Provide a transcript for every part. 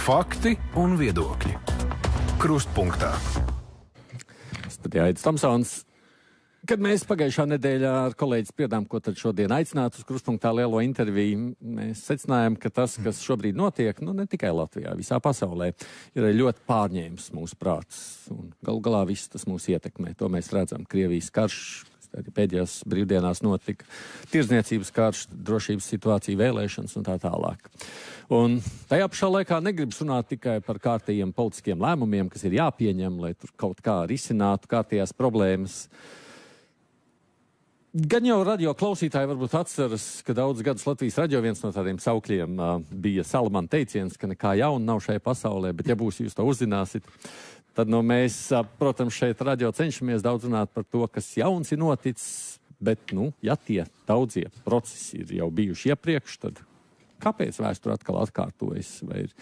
Fakti un viedokļi. Krustpunktā. Studijā Aidis Tomsons. Kad mēs pagājušā nedēļā ar kolēģi spriedām, ko tad šodien aicināt uz Krustpunktā lielo interviju, mēs secinājām, ka tas, kas šobrīd notiek, ne tikai Latvijā, visā pasaulē, ir ļoti pārņēmis mūsu prātus. Un galu galā viss tas mūs ietekmē. To mēs redzam. Krievijas karš, arī pēdējās brīvdienās notika, tirdzniecības karš, drošības situācija, vēlēšanas un tā tālāk. Un tajā pašā laikā negribas runāt tikai par kārtējiem politiskiem lēmumiem, kas ir jāpieņem, lai tur kaut kā risinātu kārtējās problēmas. Gan jau radio klausītāji varbūt atceras, ka daudz gadus Latvijas radio viens no tādiem saukļiem bija Salamana teiciens, ka nekā jauna nav šajā pasaulē, bet ja būs jūs to uzzināsit, tad mēs, protams, šeit radio cenšamies daudz runāt par to, kas jauns ir noticis, bet, ja tie daudzie procesi ir jau bijuši iepriekš, tad kāpēc vēsture atkal atkārtojas? Vai ir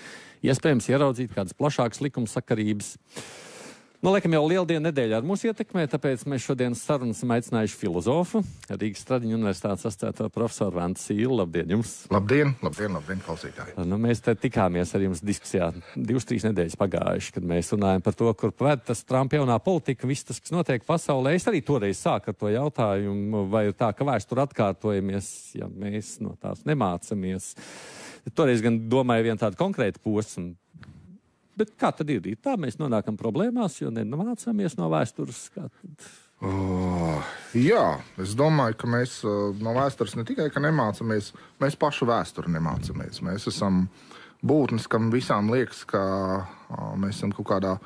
iespējams ieraudzīt kādas plašākas likumsakarības? Laikam jau lieldienu nedēļā ar mūs ietekmē, tāpēc mēs šodienas sarunas esam aicinājuši filozofu, Rīgas Stradiņu universitātes asociēto profesoru Vantu Sīlu. Labdien jums! Labdien, klausītāji! Mēs te tikāmies ar jums diskusijā 2-3 nedēļas pagājuši, kad mēs runājam par to, kur ved tas Trumpa jaunā politika, viss tas, kas notiek pasaulē. Es arī toreiz sāku ar to jautājumu, vai ir tā, ka vēsture atkārtojamies, ja mēs no tās nemācamies. Toreiz gan domāju vienu tādu konkrētu posmu. Bet kā tad ir? Tā mēs nonākam problēmās, jo nemācāmies no vēstures. Jā, es domāju, ka mēs no vēstures ne tikai nemācāmies, mēs pašu vēsturi nemācāmies. Mēs esam būtnes, kam visām liekas, ka mēs esam kaut kādā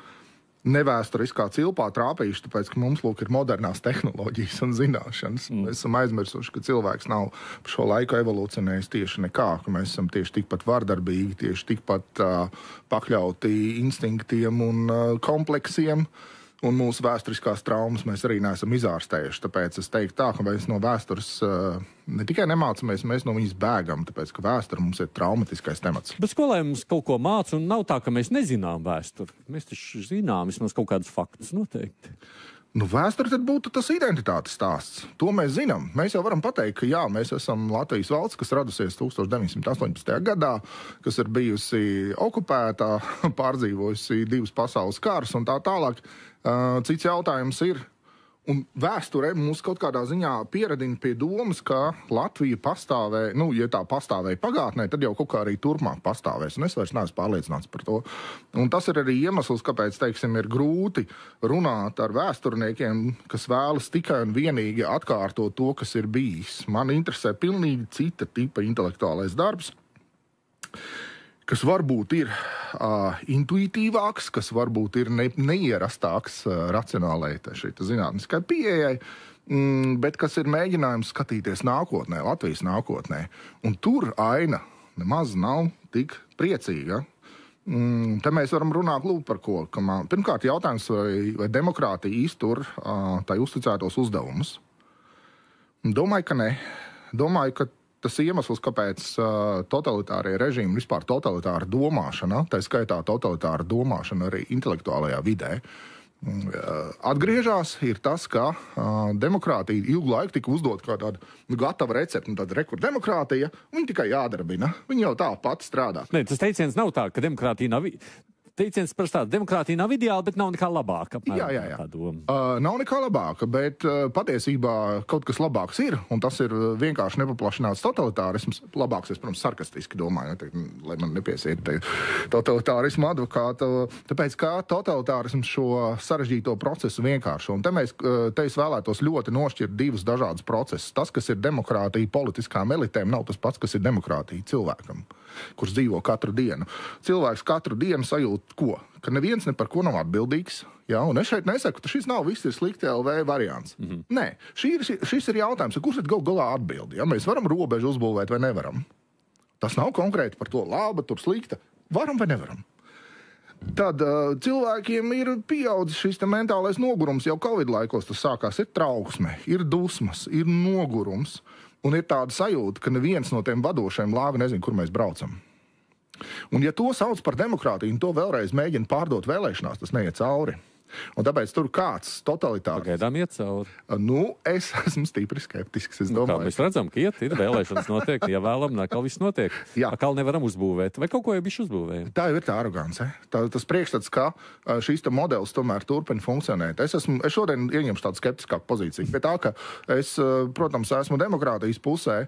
nevēsturiskā cilpā trāpījuši, tāpēc, ka mums, ir modernās tehnoloģijas un zināšanas. Mēs esam aizmirsuši, ka cilvēks nav pa šo laiku evolūcionējis tieši nekā, ka mēs esam tieši tikpat vardarbīgi, tieši tikpat pakļauti instinktiem un kompleksiem, un mūsu vēsturiskās traumas mēs arī neesam izārstējuši. Tāpēc es teiktu tā, ka mēs no vēstures ne tikai nemācāmies, mēs no viņas bēgam, tāpēc, ka vēsture mums ir traumatiskais temats. Bet skolē mums kaut ko māca, un nav tā, ka mēs nezinām vēsturi. Mēs taču zinām vismaz kaut kādus faktus noteikti. Vēsture tad būtu tas identitātes stāsts. To mēs zinām. Mēs jau varam pateikt, ka jā, mēs esam Latvijas valsts, kas radusies 1918. gadā, kas ir bijusi okupētā, pārdzīvojusi 2 pasaules karus un tā tālāk. Cits jautājums ir, un vēsture mūs kaut kādā ziņā pieradina pie domas, ka Latvija pastāvēja, ja tā pastāvēja pagātnē, tad jau kaut kā arī turpmāk pastāvēs, un es vairs neesmu pārliecināts par to. Un tas ir arī iemesls, kāpēc, ir grūti runāt ar vēsturniekiem, kas vēlas tikai un vienīgi atkārtot to, kas ir bijis. Man interesē pilnīgi cita tipa intelektuālais darbs, kas varbūt ir intuitīvāks, kas varbūt ir neierastāks racionālai zinātniskai pieejai, bet kas ir mēģinājums skatīties nākotnē, Latvijas nākotnē. Un tur aina nemaz nav tik priecīga. Te mēs varam runāt par ko. Pirmkārt, jautājums, vai demokrātija iztur tai uzticētos uzdevumus. Domāju, ka ne. Domāju, ka tas iemesls, kāpēc totalitārie režīmi, vispār totalitāra domāšana, tā skaitā totalitāra domāšana arī intelektuālajā vidē, atgriežas, ir tas, ka demokrātija ilgu laiku tika uzdot kā tāda gatava recepte, tāda demokrātija, un viņa tikai jādarbina. Viņa jau tā pati strādā. Nē, tas teiciens nav tā, ka demokrātija nav... Teiciens par tādu, demokrātija nav ideāla, bet nav nekā labāka. Jā. Nav nekā labāka, bet patiesībā kaut kas labāks ir, un tas ir vienkārši nepaplašināts totalitārisms. Labāks, es, protams, sarkastiski domāju, lai man nepiesiet totalitārismu advokātu, tāpēc kā totalitārisms šo sarežģīto procesu vienkāršo. Un te es vēlētos ļoti nošķirt 2 dažādus procesus. Tas, kas ir demokrātija politiskām elitēm, nav tas pats, kas ir demokrātija cilvēkam, kurš dzīvo katru dienu. Cilvēks katru dienu sajūt ko? Ka neviens ne par ko nav atbildīgs. Jā, un es šeit nesaku, ka šis nav viss ir slikti LV variants. Nē, šis ir jautājums, kurš tad galā atbildi? Ja? Mēs varam robežu uzbūvēt vai nevaram? Tas nav konkrēti par to laba, tur slikta. Varam vai nevaram? Tad cilvēkiem ir pieaudzis šis mentālais nogurums. Jau Covid laikos tas sākās. Ir trauksme, ir dusmas, ir nogurums. Un ir tāda sajūta, ka neviens no tiem vadošajiem lāga nezin, kur mēs braucam. Un ja to sauc par demokrātiju un to vēlreiz mēģina pārdot vēlēšanās, tas neiet cauri. Un tāpēc tur kāds totalitārs. Pagaidām iet cauri. Nu, es esmu stipri skeptisks. Es domāju, Kā mēs redzam, ka ir vēlēšanas notiek, ja vēlam, atkal viss notiek. Jā. Atkal nevaram uzbūvēt. Vai kaut ko jau bišķi uzbūvējam? tā jau ir tā arogance. Tas priekšstats, ka šīs modelis tomēr turpina funkcionēt. Es šodien ieņemšu tādu skeptiskāku pozīciju. Pie tā, ka es, protams, esmu demokrātijas pusē,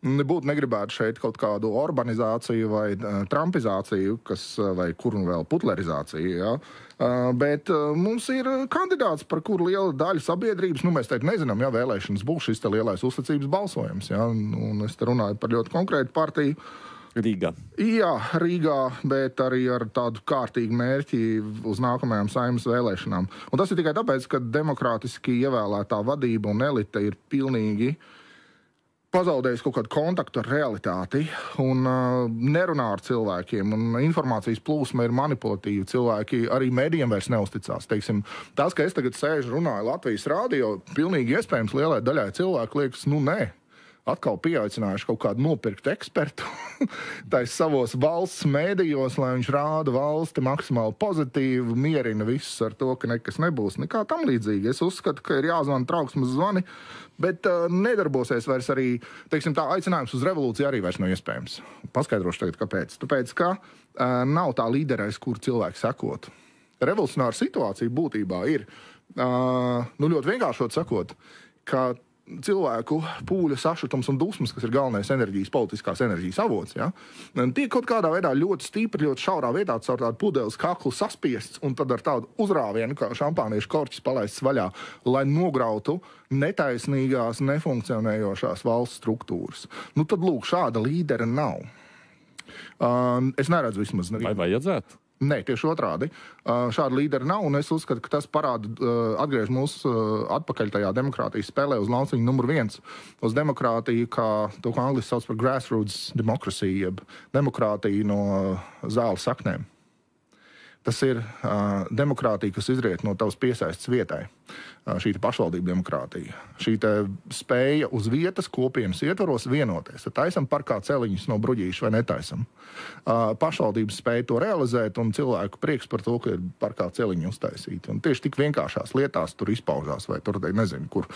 nebūtu negribētu šeit kaut kādu urbanizāciju vai trumpizāciju, vai kuru vēl putlerizāciju, ja? Bet mums ir kandidāts, par kuru liela daļa sabiedrības, mēs teikt nezinām, ja vēlēšanas būs šis te lielais uzticības balsojums, ja? Un es te runāju par ļoti konkrētu partiju. Rīgā. Jā, Rīgā, bet arī ar tādu kārtīgu mērķi uz nākamajām saeimas vēlēšanām. Un tas ir tikai tāpēc, ka demokrātiski ievēlētā vadība un elite ir pilnīgi pazaudējis kaut kādu kontaktu ar realitāti un nerunā ar cilvēkiem. Un informācijas plūsma ir manipulatīva. Cilvēki arī medijiem vairs neusticās. Teiksim, tas, ka es tagad sēžu runāju Latvijas rādio, pilnīgi iespējams lielai daļai cilvēku liekas, nē. Atkal pieaicinājuši kaut kādu nopirkt ekspertu tais savos valsts mēdījos, lai viņš rāda valsti maksimāli pozitīvi, mierina visus ar to, ka nekas nebūs. Nekā tam līdzīgi. Es uzskatu, ka ir jāzvana trauksmes zvani, bet nedarbosies vairs arī, teiksim tā, aicinājums uz revolūciju arī vairs nav iespējams. Paskaidrošu tagad, kāpēc. Tāpēc, ka nav tā līderais, kur cilvēki sekot. Revolucionāra situācija būtībā ir, ļoti vienkāršot sakot, ka cilvēku pūļa sašutums un dusmas, kas ir galvenais politiskās enerģijas avots, ja, tiek kaut kādā veidā ļoti stipri, ļoti šaurā vietā caur tādu pudeles kaklu saspiests un tad ar tādu uzrāvienu, kā šampāniešu korķis palaists vaļā, lai nograutu netaisnīgās, nefunkcionējošās valsts struktūras. Tad lūk, šāda līdera nav. Es neredzu vismaz nevienu. Vai vajadzētu? Nē, tieši otrādi. Šāda līdera nav, un es uzskatu, ka tas atgriež mūs atpakaļ tajā demokrātijas spēlē uz lauciņu numur 1. Uz demokrātiju, kā to, ko angliski sauc par grassroots democracy, jeb demokrātiju no zāles saknēm. Tas ir demokrātija, kas izriet no tavas piesaistes vietai. Šī pašvaldība demokrātija. Šī spēja uz vietas kopienas ietvaros vienoties. Tad taisam parkā celiņus no bruģīša vai netaisam. Pašvaldības spēja to realizēt un cilvēku prieks par to, ka ir parkā celiņi uztaisīti. Un tieši tik vienkāršās lietās tur izpaužās, vai tur nezinu, kur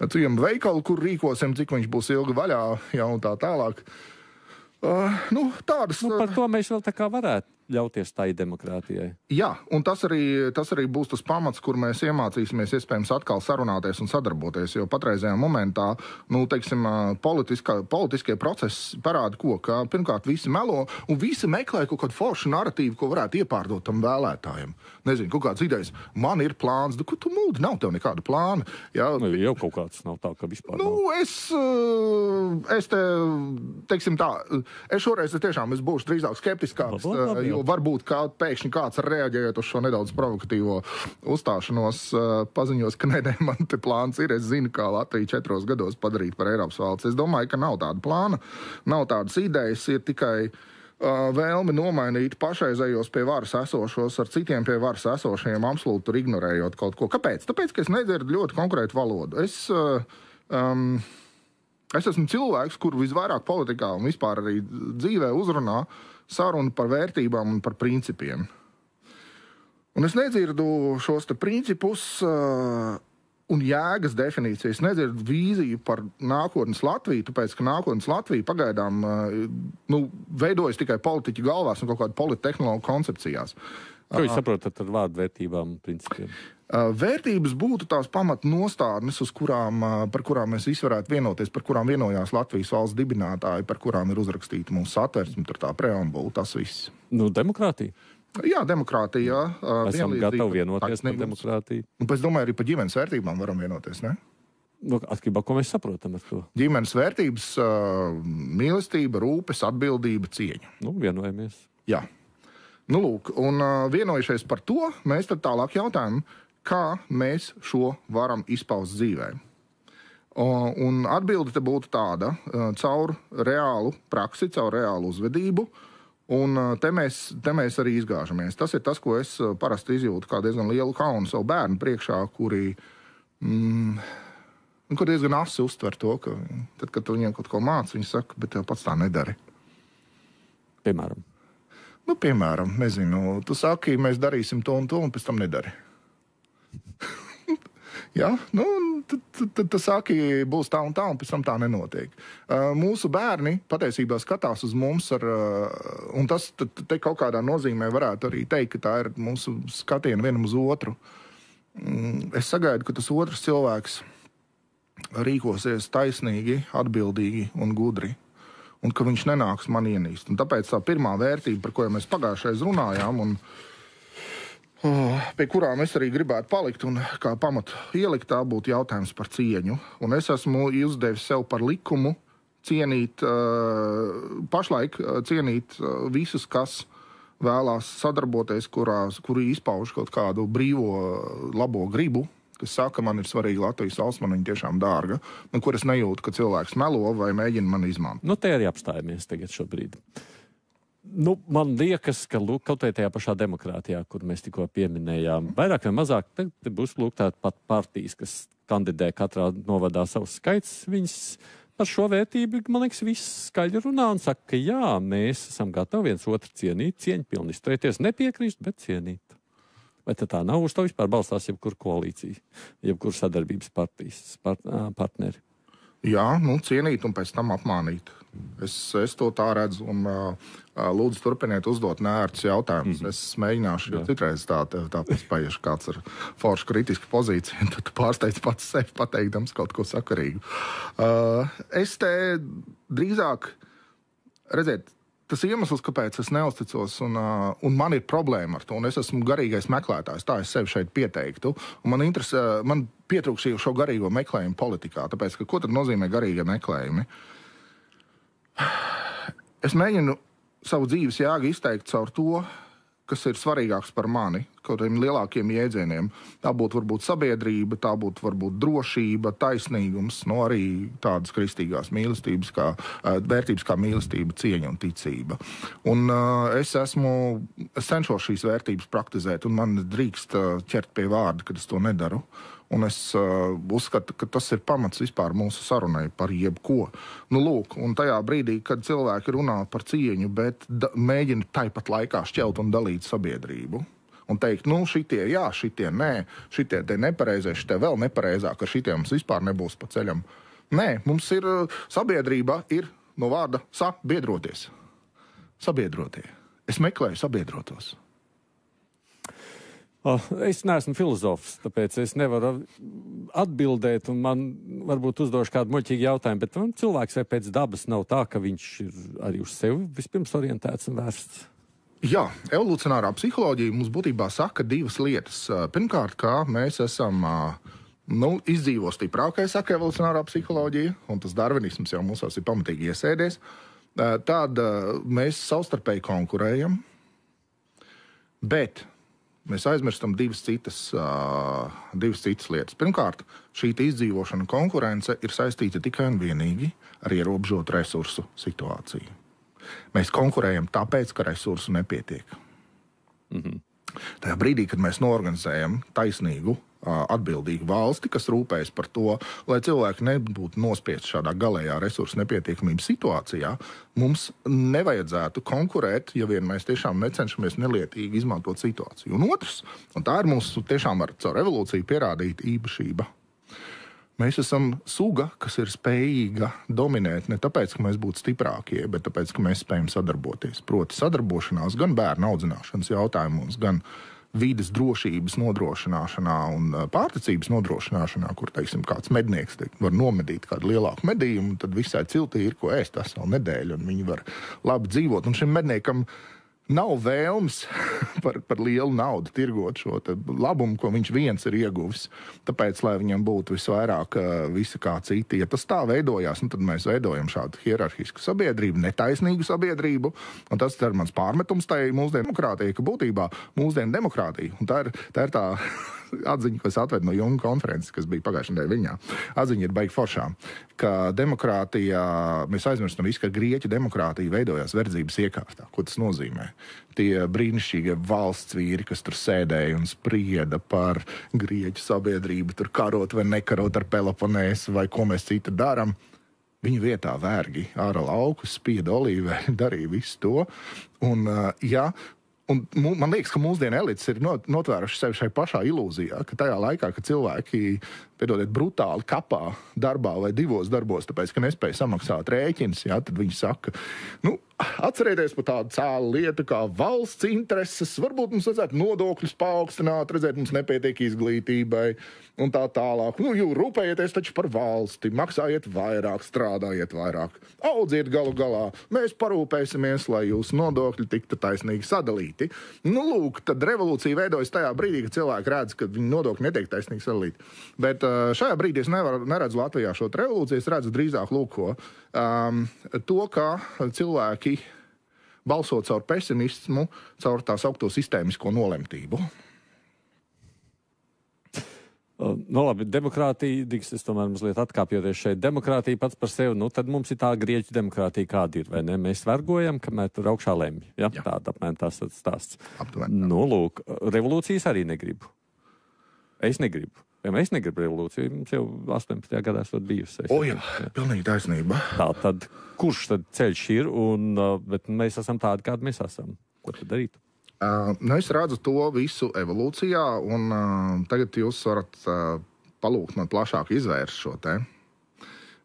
ciemu veikalu, kur rīkosim, cik viņš būs ilgi vaļā, ja un tā tālāk. Tādas... Par to mēs vēl tā kā varētu ļauties tai demokrātijai. Jā, un tas arī būs tas pamats, kur mēs iemācīsimies iespējams atkal sarunāties un sadarboties, jo patreizējā momentā, teiksim, politiskie procesi parāda ko, ka pirmkārt visi melo un visi meklē kaut kādu foršu narratīvu, ko varētu iepārdot tam vēlētājiem. Nezinu, kaut kāds idejas, man ir plāns, ko tu mūdi, nav tev nekāda plāna. Jā, jau kaut kāds nav tā, ka vispār es teiksim tā, es šoreiz tiešām būšu drīzāk skeptiskāks, jo varbūt pēkšņi kāds reaģējot uz šo nedaudz provokatīvo uzstāšanos paziņos, ka nē, man te plāns ir, es zinu, kā Latviju 4 gados padarīt par Eiropas valsts. Es domāju, ka nav tāda plāna, nav tādas idejas, ir tikai vēlme nomainīt pašreizējos pie varas esošos ar citiem pie varas esošajiem, absolūti tur ignorējot kaut ko. Kāpēc? Tāpēc, ka es nedzirdu ļoti konkrētu valodu. Es esmu cilvēks, kur visvairāk politikā un vispār arī dzīvē uzrunā sarunu par vērtībām un par principiem. Un es nedzirdu šos te principus un jēgas definīcijas, nedzirdu vīziju par nākotnes Latviju, tāpēc, ka nākotnes Latvija pagaidām veidojas tikai politiķu galvās un kaut kādu polittehnologu koncepcijās. Ko jūs saprotat ar vārdu vērtībām un principiem? Vērtības būtu tās pamatnostādnes, par kurām mēs visi varētu vienoties, par kurām vienojās Latvijas valsts dibinātāji, par kurām ir uzrakstīta mūsu satversme, tur tā preambula, tas viss. Demokrātija? Jā, demokrātija. Esam gatavi vienoties par demokrātiju. Es domāju, arī par ģimenes vērtībām varam vienoties, ne? Atkarībā, ko mēs saprotam ar to? Ģimenes vērtības, mīlestība, rūpes, atbildība, cieņa. Vienojamies. Jā. Lūk, un vienojušies par to, mēs tad tālāk jautājam, kā mēs šo varam izpaust dzīvē. Un atbilde te būtu tāda, caur reālu praksi, caur reālu uzvedību, un te mēs arī izgāžamies. Tas ir tas, ko es parasti izjūtu kā diezgan lielu kaunu savu bērnu priekšā, kuri diezgan asi uztver to, ka tad, kad tu viņiem kaut ko māci, viņi saka, bet tev pats tā nedari. Piemēram? Piemēram, nezinu, tu saki, mēs darīsim to un to, un pēc tam nedari. Jā, tad saki, būs tā un pēc tam tā nenotiek. Mūsu bērni patiesībā skatās uz mums un tas te kaut kādā nozīmē varētu arī teikt, ka tā ir mūsu skatiena vienam uz otru. Es sagaidu, ka tas otrs cilvēks rīkosies taisnīgi, atbildīgi un gudri, un ka viņš nenāks man ienīst. Un tāpēc tā pirmā vērtība, par ko mēs pagājušais runājām, un pie kurām es arī gribētu palikt un kā pamatu ielikt, tā būtu jautājums par cieņu. Un es esmu uzdevis sev par likumu cienīt, pašlaik cienīt visus, kas vēlās sadarboties, kuri izpauž kaut kādu brīvo, labo gribu, kas saka, man ir svarīgi Latvijas valsts, man viņa tiešām dārga, un kur es nejūtu, ka cilvēks melo vai mēģina mani izmantot. Te arī apstājamies tagad šobrīd. Man liekas, ka kaut vai tajā pašā demokrātijā, kur mēs tikko pieminējām, vairāk vai mazāk te būs tāda pat partijas, kas kandidē katrā novadā savus skaits. Viņas par šo vērtību, man liekas, viss skaļi runā un saka, ka jā, mēs esam gatavi viens otru cienīt, cieņpilni izturēties, nepiekrist, bet cienīt. Vai tā nav? Uz to vispār balstās jebkura koalīcija, jebkura sadarbības partneri? Jā, cienīt un pēc tam apmānīt. Es to tā redzu un lūdzu turpiniet uzdot neērtus jautājumus. Es mēģināšu, jo citreiz tā paspējuši kāds ar foršu kritisku pozīciju, un tad tu pārsteidz pats sevi pateikdams kaut ko sakarīgu. Es te drīzāk, redziet, tas iemesls, kāpēc es neusticos, un man ir problēma ar to, un es esmu garīgais meklētājs, tā es sevi šeit pieteiktu, un man pietrūks šo garīgo meklējumu politikā, tāpēc, ka ko tad nozīmē garīgie meklējumi? Es mēģinu savu dzīves jēgu izteikt caur to, kas ir svarīgāks par mani, kaut kādiem lielākiem jēdzieniem. Tā būtu varbūt sabiedrība, tā būtu varbūt drošība, taisnīgums, arī tādas kristīgās mīlestības, vērtības kā mīlestība, cieņa un ticība. Un es cenšos šīs vērtības praktizēt, un man drīkst ķert pie vārda, kad es to nedaru. Un es uzskatu, ka tas ir pamats vispār mūsu sarunai par jebko. Lūk, un tajā brīdī, kad cilvēki runā par cieņu, bet mēģina tāpat laikā šķelt un dalīt sabiedrību. Un teikt, šitie jā, šitie nē, šitie te nepareizie, šitie vēl nepareizāk, ar šitie mums vispār nebūs pa ceļam. Nē, mums ir sabiedrība, ir no vārda sabiedroties. Sabiedrotie. Es meklēju sabiedrotos. Es neesmu filozofs, tāpēc es nevaru atbildēt, un man varbūt uzdošu kādu muļķīgu jautājumu, bet cilvēks vai pēc dabas nav tā, ka viņš ir arī uz sevi vispirms orientēts un vērsts? Jā, evolucionārā psiholoģija mums būtībā saka divas lietas. Pirmkārt, kā mēs esam izdzīvo stiprākais, saka evolucionārā psiholoģija, un tas darvinisms jau mūsos ir pamatīgi iesēdies. Tad mēs savstarpēji konkurējam, bet mēs aizmirstam divas citas lietas. Pirmkārt, šī izdzīvošana konkurence ir saistīta tikai un vienīgi ar ierobežotu resursu situāciju. Mēs konkurējam tāpēc, ka resursu nepietiek. Tajā brīdī, kad mēs noorganizējam taisnīgu, atbildīgu valsti, kas rūpējas par to, lai cilvēki nebūtu nospiesti šādā galējā resursu nepietiekamības situācijā, mums nevajadzētu konkurēt, ja vien mēs tiešām necenšamies nelietīgi izmantot situāciju. Un otrs, un tā ir mūsu tiešām caur evolūciju pierādīta īpašība. Mēs esam suga, kas ir spējīga dominēt ne tāpēc, ka mēs būtu stiprākie, bet tāpēc, ka mēs spējam sadarboties. Proti sadarbošanās gan bērnu audzināšanas jautājumos, gan vides drošības nodrošināšanā un pārticības nodrošināšanā, kur, teiksim, kāds mednieks var nomedīt kādu lielāku medījumu, tad visai ciltī ir ko ēst veselu nedēļu, un viņi var labi dzīvot. Un šim medniekam nav vēlmes par lielu naudu tirgot šo labumu, ko viņš viens ir ieguvis. Tāpēc, lai viņam būtu visvairāk visi kā citi. Ja tas tā veidojās, tad mēs veidojam šādu hierarhisku sabiedrību, netaisnīgu sabiedrību. Un tas ir mans pārmetums tai mūsdienu demokrātijai, ka būtībā mūsdienu demokrātija. Un tā ir tā atziņa, ko es atvedu no Junga konferences, kas bija pagājušajā nedēļā Viņā. Atziņa ir baigi foršām, ka demokrātijā, mēs aizmirstam visu, ka grieķu demokrātija veidojās verdzības iekārtā. Ko tas nozīmē? Tie brīnišķīgie valsts vīri, kas tur sēdēja un sprieda par grieķu sabiedrību, tur karot vai nekarot ar Peloponēsu vai ko mēs citu darām. Viņu vietā vērgi āra laukus, spieda olīvē, darīja visu to. Un, Un man liekas, ka mūsdienu elites ir notvēruši sevi šai pašā ilūzijā, ka tajā laikā, kad cilvēki, piedodiet, brutāli kapā darbā vai divos darbos, tāpēc, ka nespēja samaksāt rēķins, tad viņi saka, atcerieties par tādu cēlu lietu kā valsts intereses, varbūt mums vajadzētu nodokļus paaugstināt, redzēt, mums nepietiek izglītībai un tā tālāk. Rūpējieties taču par valsti, maksājiet vairāk, strādājiet vairāk, audziet galu galā, mēs parūpēsimies, lai jūsu nodokļi tiktu taisnīgi sadalīti. Lūk, tad revolūcija veidojas tajā brīdī, kad cilvēki redz, ka viņu nodokļi netiek taisnīgi sadalīti. Bet šajā brīdī es neredzu Latvijā šo revolūciju, es redzu drīzāk to, ka cilvēki balso caur pesimismu, caur tā saukto sistēmisko nolemtību. Labi, demokrātija, es tomēr mazliet atkāpjoties šeit, demokrātija pats par sevi, tad mums ir tā grieķu demokrātija, kāda ir, vai ne? Mēs vergojam, kamēr tur augšā lemj. Ja? Tāda apmēram tās stāsts. Lūk, revolūcijas arī negribu. Es negribu. Es negribu revolūciju, mums jau 18. gadā esot bijusi. Pilnīgi taisnība. Tad kurš tad ceļš ir, bet mēs esam tādi, kādi mēs esam? Ko tad darīt? Es redzu to visu evolūcijā, un tagad jūs varat palūgt man plašāk izvērst šo te.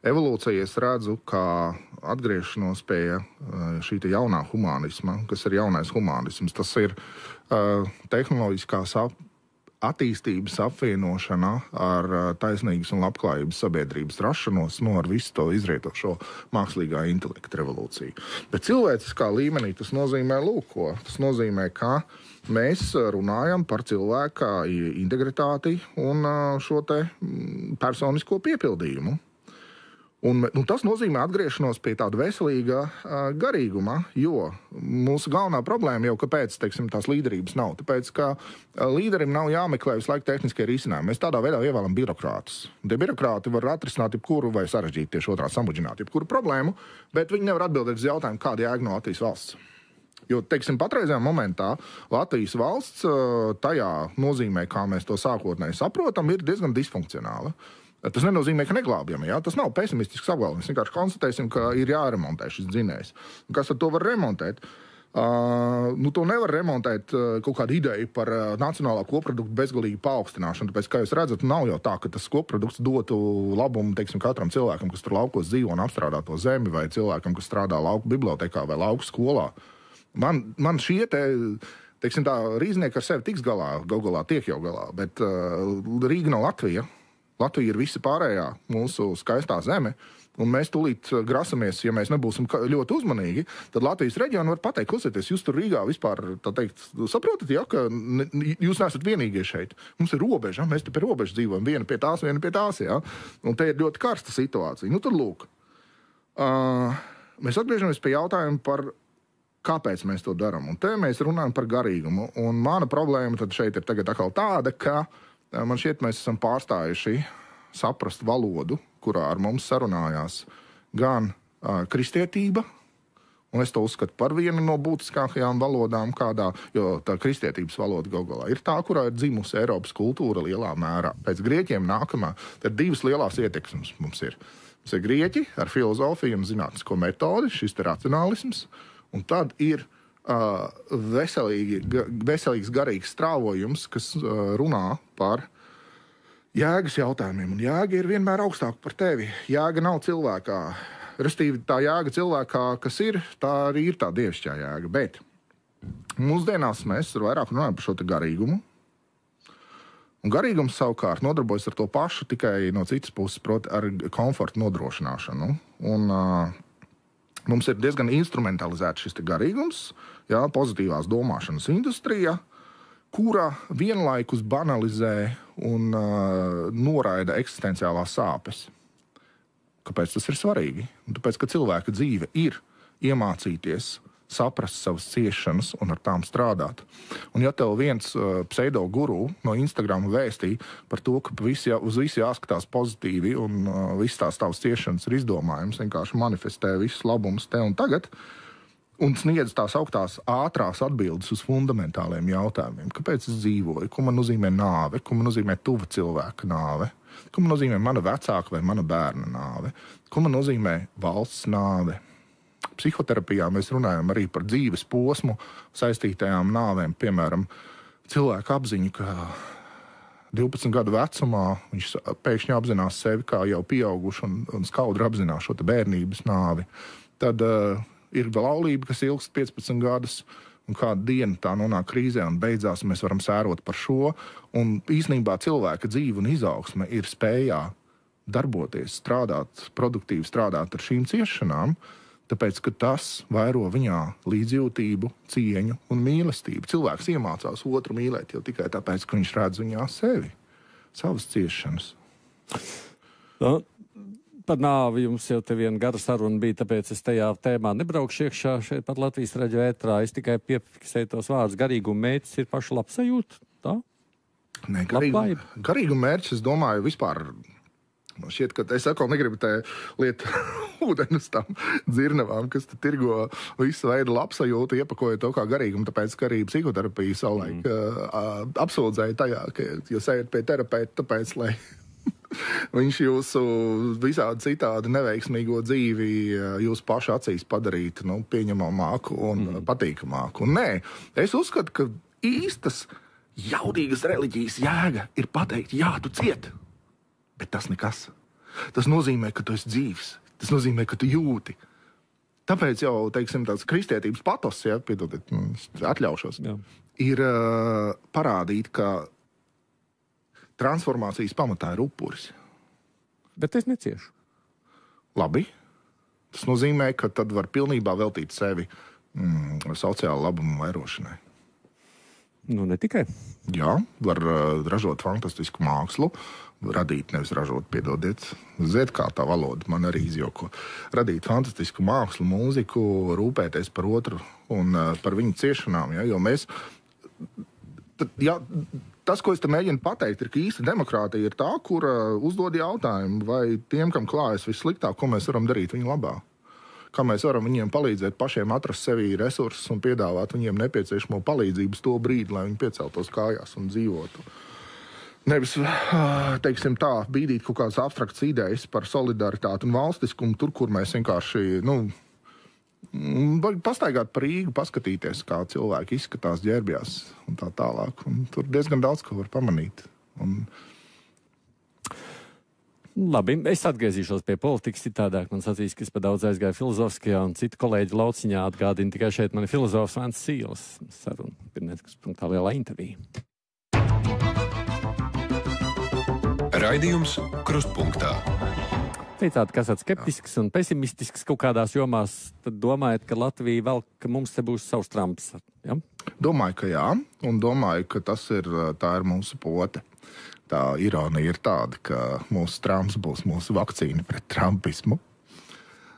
Evolūcija es redzu kā atgriešanos pie šī jaunā humanisma, kas ir jaunais humanisms. Tas ir tehnoloģiskās attīstības apvienošana ar taisnīgas un labklājības sabiedrības rašanos, ar visu to izrietošo mākslīgā intelekta revolūciju. Bet cilvēciskā līmenī tas nozīmē lūko. Tas nozīmē, ka mēs runājam par cilvēka integritāti un šo te personisko piepildījumu. Un tas nozīmē atgriešanos pie tāda veselīga garīguma, jo mūsu galvenā problēma jau kāpēc, tās līderības nav. Tāpēc, ka līderim nav jāmeklē visu laiku tehniskie risinājumi. Mēs tādā veidā ievēlam birokrātus. Tie birokrāti var atrisināt jebkuru vai sarežģīt tieši otrādi samudžināt jebkuru problēmu, bet viņi nevar atbildēt uz jautājumu, kāda jēga no Latvijas valsts. Jo, patreizajā momentā Latvijas valsts tajā nozīmē, kā mēs to sākotnēji saprotam, ir diezgan disfunkcionāla. Tas nenozīmē, ka neglābjam. Tas nav pesimistisks apgalvojums. Mēs vienkārši konstatēsim, ka ir jāremontē šis dzinējs. Kas ar to var remontēt? To nevar remontēt kaut kādu ideju par nacionālā koproduktu bezgalīgu paaugstināšanu. Tāpēc, kā jūs redzat, nav jau tā, ka tas koprodukts dotu labumu, katram cilvēkam, kas tur laukos dzīvo un apstrādā to zemi, vai cilvēkam, kas strādā lauku bibliotekā vai lauku skolā. Man šie tā rīznieki ar sevi tiks galā, galā tiek jau galā, bet Rīga nav Latvija. Latvija ir visa pārējā mūsu skaistā zeme, un mēs tūlīt grasamies, ja mēs nebūsim ļoti uzmanīgi, tad Latvijas reģionu var pateikt, klausieties, jūs tur Rīgā vispār, tā teikt, saprotat, ka jūs neesat vienīgie šeit. Mums ir robeža, mēs te pie robežas dzīvojam, viena pie tās, un te ir ļoti karsta situācija. Tad lūk, mēs atgriežamies pie jautājuma par kāpēc mēs to darām, un te mēs runājam par garīgumu, un mana problēma tad šeit ir tagad atkal tāda, ka man šķiet, mēs esam pārstājuši saprast valodu, kurā ar mums sarunājās gan kristietība, un es to uzskatu par vienu no būtiskākajām valodām kādā, jo tā kristietības valoda galā ir tā, kurā ir dzimusi Eiropas kultūra lielā mērā. Pēc grieķiem nākamā, tad divas lielās ietekmes mums ir. Mums ir grieķi ar filozofiju un zinātnisko metodi, šis te racionālisms, un tad ir veselīgs garīgs strāvojums, kas runā par jēgas jautājumiem. Un jēga ir vienmēr augstāka par tevi. Jēga nav cilvēkā. Restīvi tā jēga cilvēkā, kas ir, tā arī ir tā dievišķā jēga. Bet mūsdienās mēs vairāk runājam par šo te garīgumu. Un garīgums savukārt nodarbojas ar to pašu, tikai no citas puses, proti, ar komfortu nodrošināšanu. Un mums ir diezgan instrumentalizēts šis te garīgums, pozitīvās domāšanas industrija, kura vienlaikus banalizē un noraida eksistenciālās sāpes. Kāpēc tas ir svarīgi? Tāpēc, ka cilvēka dzīve ir iemācīties saprast savas ciešanas un ar tām strādāt. Un ja tev viens pseido guru no Instagram vēstīja par to, ka uz visu jāskatās pozitīvi un visas tavas ciešanas ir izdomājums, vienkārši manifestē visus labumus te un tagad, un sniedz tās augtās ātrās atbildes uz fundamentāliem jautājumiem. Kāpēc es dzīvoju? Ko man nozīmē nāve? Ko man nozīmē tuva cilvēka nāve? Ko man nozīmē mana vecāka vai mana bērna nāve? Ko man nozīmē valsts nāve? psihoterapijā mēs runājam arī par dzīves posmu saistītajām nāvēm. Piemēram, cilvēku apziņu, ka 12 gadu vecumā viņš pēkšņi apzinās sevi kā jau pieauguši un skaudri apzinās šo bērnības nāvi. Tad ir laulība, kas ilgst 15 gadus, un kādu dienu tā nonāk krīzē un beidzās, mēs varam sērot par šo. Un īstenībā cilvēka dzīve un izaugsme ir spējā darboties, strādāt, produktīvi strādāt ar šīm ciešanām, tāpēc, ka tas vairo viņā līdzjūtību, cieņu un mīlestību. Cilvēks iemācās otru mīlēt jau tikai tāpēc, ka viņš redz viņā sevi, savas ciešanas. Par nāvi jums jau te viena gara saruna bija, tāpēc es tajā tēmā nebraukšu iekšā šeit pat Latvijas raidījuma ētrā. Es tikai piefiksēju tos vārdus. Garīguma mērķis ir paša labsajūta, tā? Nē, garīguma mērķis, es domāju, vispār šķiet, ka es atkal negribu te liet ūdeni uz tām dzirnavām, kas te tirgo visu veidu labsajūtu, iepakojot to kā garīgumu, tāpēc, ka arī psihoterapija savulaik apsūdzēja tajā, ka jūs ejat pie terapeita, tāpēc, lai viņš jūsu visādi citādi neveiksmīgo dzīvi jūsu pašu acīs padarīt pieņemamāku un patīkamāku. Un nē, es uzskatu, ka īstas jaudīgas reliģijas jēga ir pateikt, jā, tu ciet, bet tas nekas. Tas nozīmē, ka tu esi dzīvs. Tas nozīmē, ka tu jūti. Tāpēc jau, teiksim, tāds kristietības patos, piedodiet, atļaušos, ir parādīt, ka transformācijas pamatā ir upuris. Bet es neciešu. Labi. Tas nozīmē, ka tad var pilnībā veltīt sevi sociāla labuma vairošanai. Ne tikai. Jā, var ražot fantastisku mākslu, radīt, nevis ražot, piedodiet, zēt kā tā valoda, man arī izjoko. Radīt fantastisku mākslu, mūziku, rūpēties par otru un par viņu ciešanām, jo mēs... Tas, ko es te mēģinu pateikt, ir, ka īsta demokrātija ir tā, kur uzdod jautājumu, vai tiem, kam klājas vissliktāk, ko mēs varam darīt viņu labā. Kā mēs varam viņiem palīdzēt pašiem atrast sevī resursus un piedāvāt viņiem nepieciešamo palīdzību to brīdi, lai viņi pieceltos kājās un dzīvotu. Nevis, teiksim tā, bīdīt kaut kādas abstraktas idejas par solidaritāti un valstiskumu, tur, kur mēs vienkārši, vajag pastaigāt par Rīgu, paskatīties, kā cilvēki izskatās ģērbjās un tā tālāk. Un tur diezgan daudz, ko var pamanīt. Labi, es atgriezīšos pie politikas citādāk. Man sacīs, ka es pa daudz aizgāju filozofiskajā un citu kolēģi lauciņā atgādina tikai šeit mani filozofs Vents Sīles saruna. Pirmnieks, punktā lielā intervija. Raidījums Krustpunktā. Teicāt, ka esat skeptisks un pesimistisks kaut kādās jomās, tad domājat, ka Latvija vēl, ka mums te būs savs Trumps, ja? Domāju, ka jā, un domāju, ka tā ir mūsu pote. Tā ironija ir tāda, ka mūsu Trumps būs mūsu vakcīna pret trumpismu.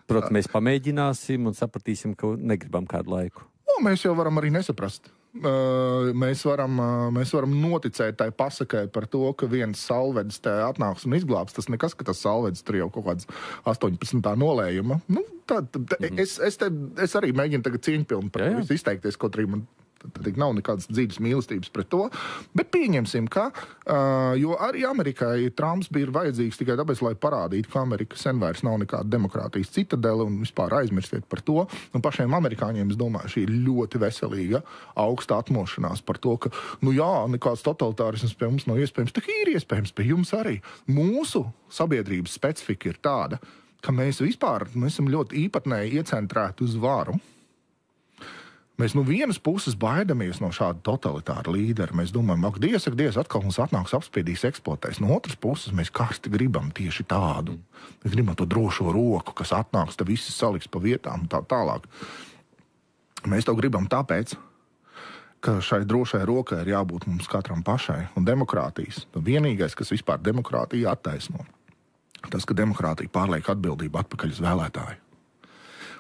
Protams, mēs pamēģināsim un sapratīsim, ka negribam kādu laiku. Mēs jau varam arī nesaprast. Mēs varam noticēt tai pasakai par to, ka viens salvedis te atnāks un izglābs. Tas nekas, ka tas salvedis tur jau kaut kāds 18. nolējuma. Es arī mēģinu tagad cieņpilni par to visu izteikties, kaut arī man nav nekādas dzīves mīlestības pret to. Bet pieņemsim, ka, jo arī Amerikai Trumps bija vajadzīgs tikai tāpēc, lai parādītu, ka Amerika sen vairs nav nekāda demokrātijas citadele un vispār aizmirstiet par to. Un pašiem amerikāņiem, es domāju, šī ir ļoti veselīga, augsta atmošanās par to, ka, nekāds totalitārisms pie mums nav iespējams. Tā ir iespējams pie jums arī. Mūsu sabiedrības specifika ir tāda, ka mēs esam ļoti īpatnēji iecentrēti uz varu. Mēs no vienas puses baidamies no šāda totalitāra līdera. Mēs domājam, ak, Dievs, atkal mums atnāks apspiedīs, eksploatēs. No otras puses mēs karsti gribam tieši tādu. Mēs gribam to drošo roku, kas atnāks, tad viss saliks pa vietām un tā tālāk. Mēs to gribam tāpēc, ka šai drošai rokai ir jābūt mums katram pašai. Un demokrātijas, vienīgais, kas vispār demokrātiju attaisno, tas, ka demokrātija pārliek atbildību atpakaļ uz vēlētāju.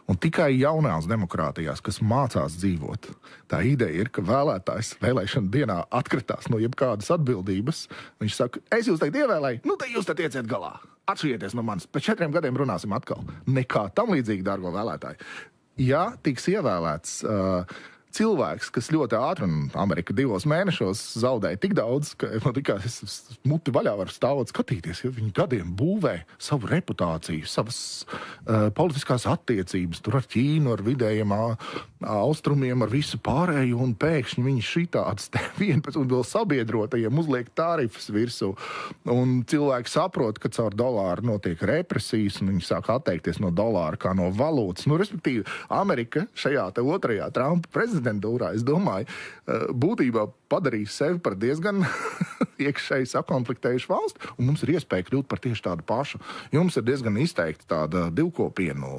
Un tikai jaunās demokrātijās, kas mācās dzīvot, tā ideja ir, ka vēlētājs vēlēšana dienā atkritās no jebkādas atbildības. Viņš saka, es jūs tagad ievēlēju, tad jūs tad ieciet galā. Atšķirieties no manis. Pēc 4 gadiem runāsim atkal. Nekā tam līdzīgi, dārgo vēlētāji. Ja tiks ievēlēts cilvēks, kas ļoti ātri, un Amerika 2 mēnešos zaudēja tik daudz, ka man likās, es muti vaļā varu stāvot skatīties, ja viņi gadiem būvē savu reputāciju, savas politiskās attiecības, tur ar Ķīnu, ar vidējiem austrumiem, ar visu pārējo, un pēkšņi viņi šitāds te vienpēc un vēl sabiedrotajiem uzliek tarifus virsū. Un cilvēki saprot, ka caur dolāru notiek represijas, un viņi sāk atteikties no dolāra kā no valūtas. Nu, respektīvi, Amerika šajā te otrajā Trumpa prezidentūrā, es domāju, būtībā padarīs sevi par diezgan iekšēji sakonfliktējušu valsti, un mums ir iespēja kļūt par tieši tādu pašu. Jums ir diezgan izteikti tāda divkopienu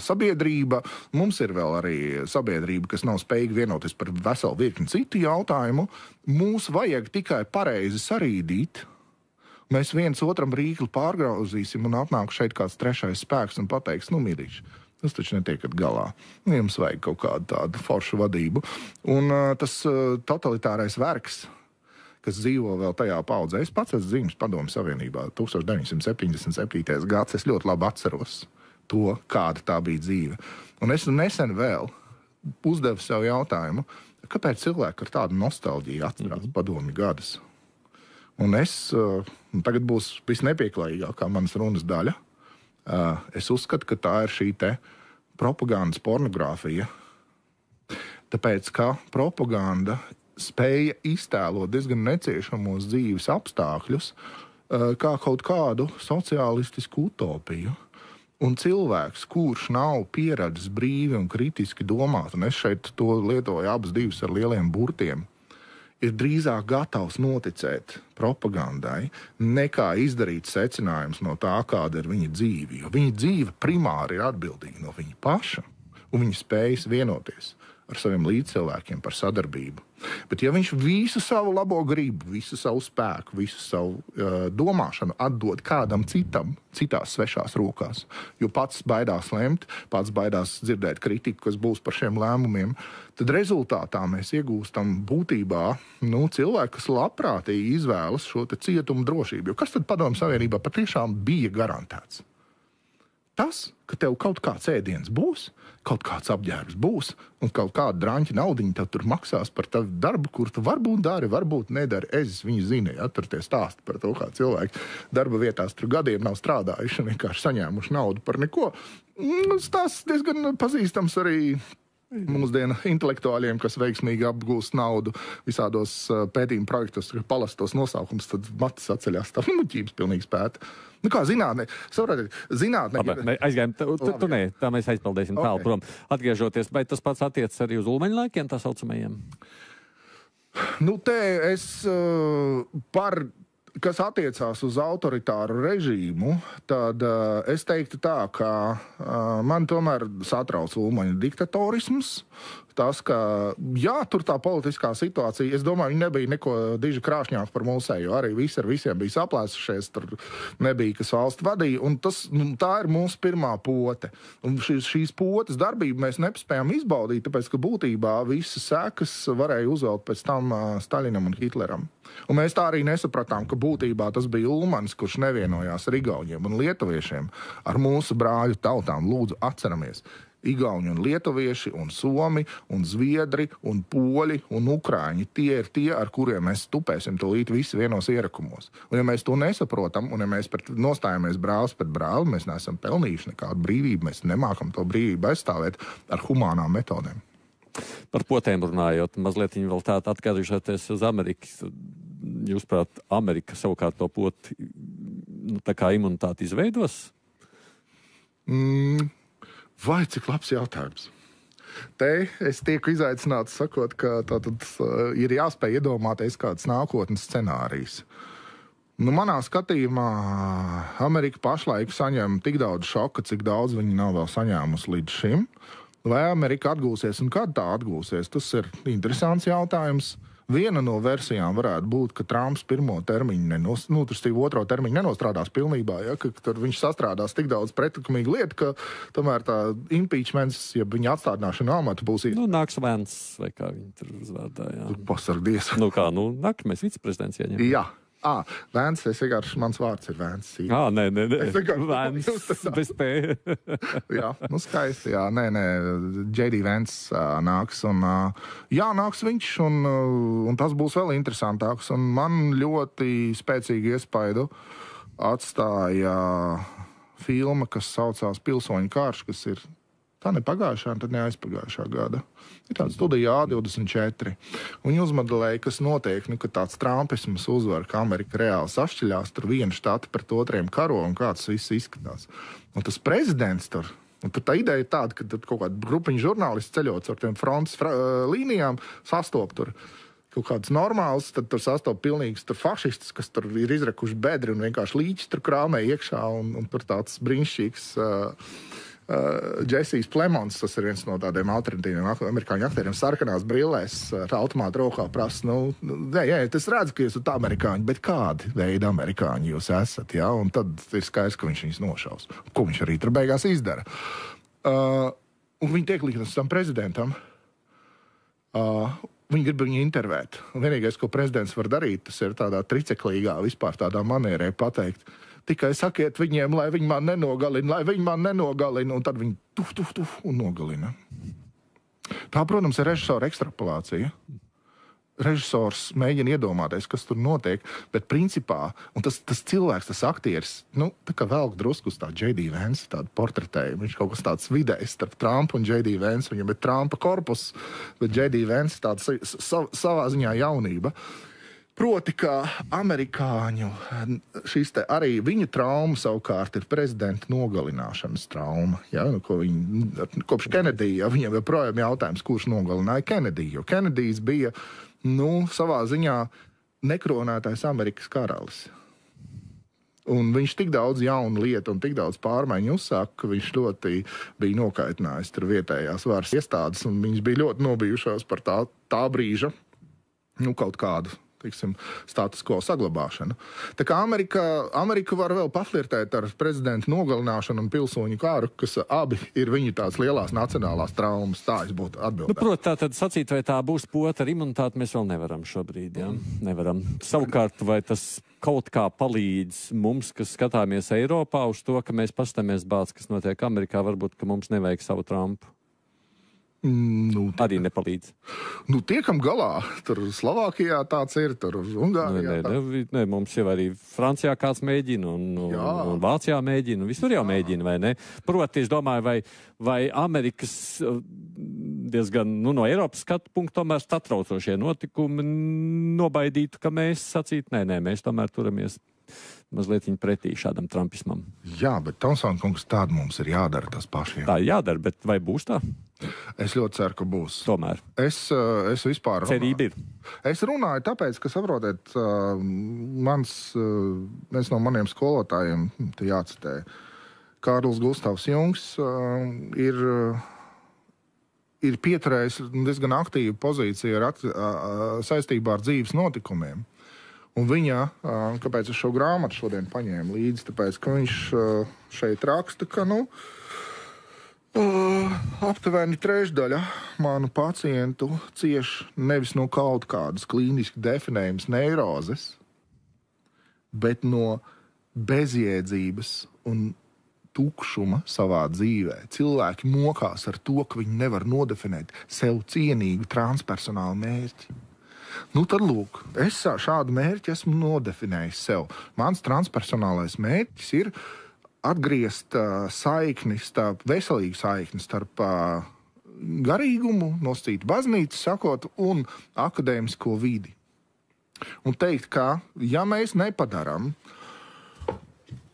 sabiedrība, mums ir vēl arī sabiedrība, kas nav spējīga vienoties par veselu virkni citu jautājumu. Mūs vajag tikai pareizi sarīdīt. Mēs viens otram rīkli pārgrauzīsim un atnāk šeit kāds trešais spēks un pateiks, nu, mīļiši, tas taču netiekat galā. Jums vajag kaut kādu tādu foršu vadību. Un tas totalitārais vergs, kas dzīvo vēl tajā paudzē. Es pats esmu dzimis Padomju Savienībā 1977. gads. Es ļoti labi atceros to, kāda tā bija dzīve. Un es nesen vēl uzdevu sev jautājumu, kāpēc cilvēki ar tādu nostalģiju atcerās padomju gadus. Un tagad būs visnepieklājīgākā manas runas daļa. Es uzskatu, ka tā ir šī te propagandas pornogrāfija. Tāpēc, ka propaganda spēja iztēlot diezgan neciešamos dzīves apstākļus kā kaut kādu sociālistisku utopiju. Un cilvēks, kurš nav pieredzis brīvi un kritiski domāt, un es šeit to lietoju abas divas ar lieliem burtiem, ir drīzāk gatavs noticēt propagandai, nekā izdarīt secinājumus no tā, kāda ir viņa dzīve. Jo viņa dzīve primāri ir atbildīga no viņa paša, un viņa spējas vienoties ar saviem līdzcilvēkiem par sadarbību. Bet ja viņš visu savu labo gribu, visu savu spēku, visu savu domāšanu atdod kādam citam, citās svešās rokās, jo pats baidās lemt, pats baidās dzirdēt kritiku, kas būs par šiem lēmumiem, tad rezultātā mēs iegūstam būtībā cilvēku, kas labprātīgi izvēlas šo te cietumu drošību. Jo kas tad Padomju Savienībā patiešām bija garantēts? Tas, ka tev kaut kāds ēdiens būs, kaut kāds apģērbs būs, un kaut kāda draņķa naudiņa tev tur maksās par tavu darbu, kur tu varbūt dari, varbūt nedari. Viņi zina, ja tur tie stāsti par to, kā cilvēki darba vietās tur gadiem nav strādājuši un vienkārši saņēmuši naudu par neko. Tas diezgan pazīstams arī mūsdienu intelektuāļiem, kas veiksmīgi apgūst naudu visādos pētījumu projektos, kad palasa tos nosaukums, tad matas atceļās. Tā muļķības pilnīgi spēta. Kā zinātne? Zinātne. Aizgājam, tu nē, tā mēs aizpildēsim tālu prom. Atgriežoties, vai tas pats attiecas arī uz ulmeņu laikiem, tā saucamajiem? Te es kas attiecās uz autoritāru režīmu, tad es teiktu tā, ka man tomēr satrauc ulmaņu diktatorisms. Tas, ka, jā, tur tā politiskā situācija, es domāju, viņi nebija neko diži krāšņāk par mūsējo. Arī visi ar visiem bija saplēsušies, tur nebija, kas valsti vadīja. Un tā ir mūsu pirmā pote. Un šīs potes darbību mēs nespējām izbaudīt, tāpēc, ka būtībā visas sekas varēja uzvelt pēc tam Staļinam un Hitleram. Un mēs tā arī nesapratām, ka būtībā tas bija Ulmanis, kurš nevienojās ar igauņiem un lietuviešiem, ar mūsu brāļu tautām. Lūdzu, atceramies. Igauņi un lietuvieši, un somi, un zviedri, un poļi, un ukrāņi. Tie ir tie, ar kuriem mēs tupēsim tūlīt visi vienos ierakumos. Un ja mēs to nesaprotam, un ja mēs nostājamies brālis pret brāli, mēs neesam pelnījuši nekādu brīvību, mēs nemākam to brīvību aizstāvēt ar humānām metodēm. Par potēm runājot, mazliet viņi vēl tādu atkārtošoties uz Amerikas. Jūsuprāt, Amerika savukārt to poti tā kā imunitāti izveidos? Vai cik labs jautājums? Te es tieku izaicināts sakot, ka tātad ir jāspēj iedomāties kāds nākotnes scenārijs. Manā skatījumā Amerika pašlaik saņem tik daudz šoka, cik daudz viņi nav vēl saņēmusi līdz šim. Vai Amerika atgūsies un kad tā atgūsies? Tas ir interesants jautājums. Viena no versijām varētu būt, ka Trumps pirmo termiņu otro termiņu nenostrādās pilnībā, ja, ka tur viņš sastrādās tik daudz pretlikumīgu lietu, ka tomēr tā impeachments, ja viņa atstādināšana amata būs... Nāks Vents, vai kā viņi tur uzvārdā, jā. Pasargdies. Nākamais viceprezidents ieņem. Jā. Vēns, es vienkārši, mans vārds ir Vēns. Nē. Es vienkārši Vēns bez spēja. Jā, skaisti, jā. Nē, J.D. Vēns nāks. Un, nāks viņš, un tas būs vēl interesantāks. Un man ļoti spēcīgi iespaidu atstāja filma, kas saucās Pilsoņu karš, kas ir tā ne pagājušā, tad ne aizpagājušā gada. Ir tāda studija A24. Viņi uzmodelēja, kas notiek, ka tāds trumpisms uzvar, ka Amerika reāli sašķiļās, tur viena štata pret otriem karo un kā tas viss izskatās. Un tas prezidents tur, un tur tā ideja ir tāda, ka tur kaut kāda grupiņa žurnālisti ceļot ar tiem frontes līnijām, sastop tur kaut kāds normāls, tad tur sastop pilnīgs tur fašistus, kas tur ir izrekuši bedri un vienkārši līķis tur krāmē iekšā, un tur tāds brīnišķīgs Džesijs Plemons, tas ir viens no tādiem alternatīviem amerikāņu aktieriem, sarkanās brillēs, ar automātu rokā prasa, tas redz, ka jūs esat amerikāņi, bet kādi veidi amerikāņi jūs esat, ja? Un tad ir skaidrs, ka viņš viņus nošaus. Ko viņš arī tur beigās izdara. Un viņi tiek līdz tam prezidentam. Viņi grib viņu intervēt. Un vienīgais, ko prezidents var darīt, tas ir tādā triceklīgā, vispār tādā manierē pateikt, tikai sakiet viņiem, lai viņi man nenogalina, un tad viņi tuf un nogalina. Tā, protams, ir režisora ekstrapolācija. Režisors mēģina iedomāties, kas tur notiek, bet principā, un tas cilvēks, tas aktieris, tā kā velk drusku uz tā J.D. Vance, tādu portretēju, viņš kaut kas tāds vidējs starp Trumpu un J.D. Vance, viņam ir Trumpa korpus, bet J.D. Vance tāds savā ziņā jaunība. Proti, ka amerikāņu arī viņa trauma savukārt ir prezidenta nogalināšanas trauma. Ja? Kopš Kenedija, viņam joprojām jautājums, kurš nogalināja Kenediju. Jo Kenedijs bija, savā ziņā nekronētais Amerikas karalis. Un viņš tik daudz jaunu lietu un tik daudz pārmaiņu uzsāka, ka viņš ļoti bija nokaitinājis tur vietējās varas iestādes, un viņas bija ļoti nobijušās par tā brīža, kaut kādu status quo saglabāšanu. Tā kā Amerika var vēl paflirtēt ar prezidentu nogalināšanu un pilsoņu kāru, kas abi ir viņu tāds lielās nacionālās traumas. Tā es būtu atbildēt. Protams, tā tad sacīt, vai tā būs pota ar imunitāti, mēs vēl nevaram šobrīd. Ja? Nevaram. Savukārt, vai tas kaut kā palīdz mums, kas skatāmies Eiropā uz to, ka mēs pastamies bāc, kas notiek Amerikā, varbūt, ka mums nevajag savu Trumpu? Arī nepalīdz. Tiekam galā. Tur Slovākijā tāds ir, tur Ungārijā. Nē, mums jau arī Francijā kāds mēģina, un Vācijā mēģina, un visur jau mēģina, vai ne? Proti, es domāju, vai Amerikas diezgan, no Eiropas skatu punktu tomēr satraucošie notikumi nobaidītu, ka mēs sacītu, nē, mēs tomēr turamies mazliet pretī šādam trumpismam. Jā, bet Tomsona kungs, tāda mums ir jādara tas pašiem. Tā ir jādara, bet vai būs tā? Es ļoti ceru, ka būs. Tomēr. Es vispār runāju. Cerība ir. Es runāju tāpēc, ka, saprotiet, viens no maniem skolotājiem, te jācitē, Kārlis Gustavs Jungs, ir pieturējis diezgan aktīvu pozīciju saistībā ar dzīves notikumiem. Un viņa, kāpēc es šo grāmatu šodien paņēmu līdzi, tāpēc, ka viņš šeit raksta, ka, aptuveni trešdaļa manu pacientu cieš nevis no kaut kādas klīniski definējamas neirozes, bet no bezjēdzības un tukšuma savā dzīvē. Cilvēki mokās ar to, ka viņi nevar nodefinēt sev cienīgu transpersonālu mērķi. Tad lūk, es šādu mērķi esmu nodefinējis sev. Mans transpersonālais mērķis ir atgriezt veselīgu saikni starp garīgumu, nosacīt baznīcu, sakot, un akadēmisko vidi. Un teikt, ka, ja mēs nepadarām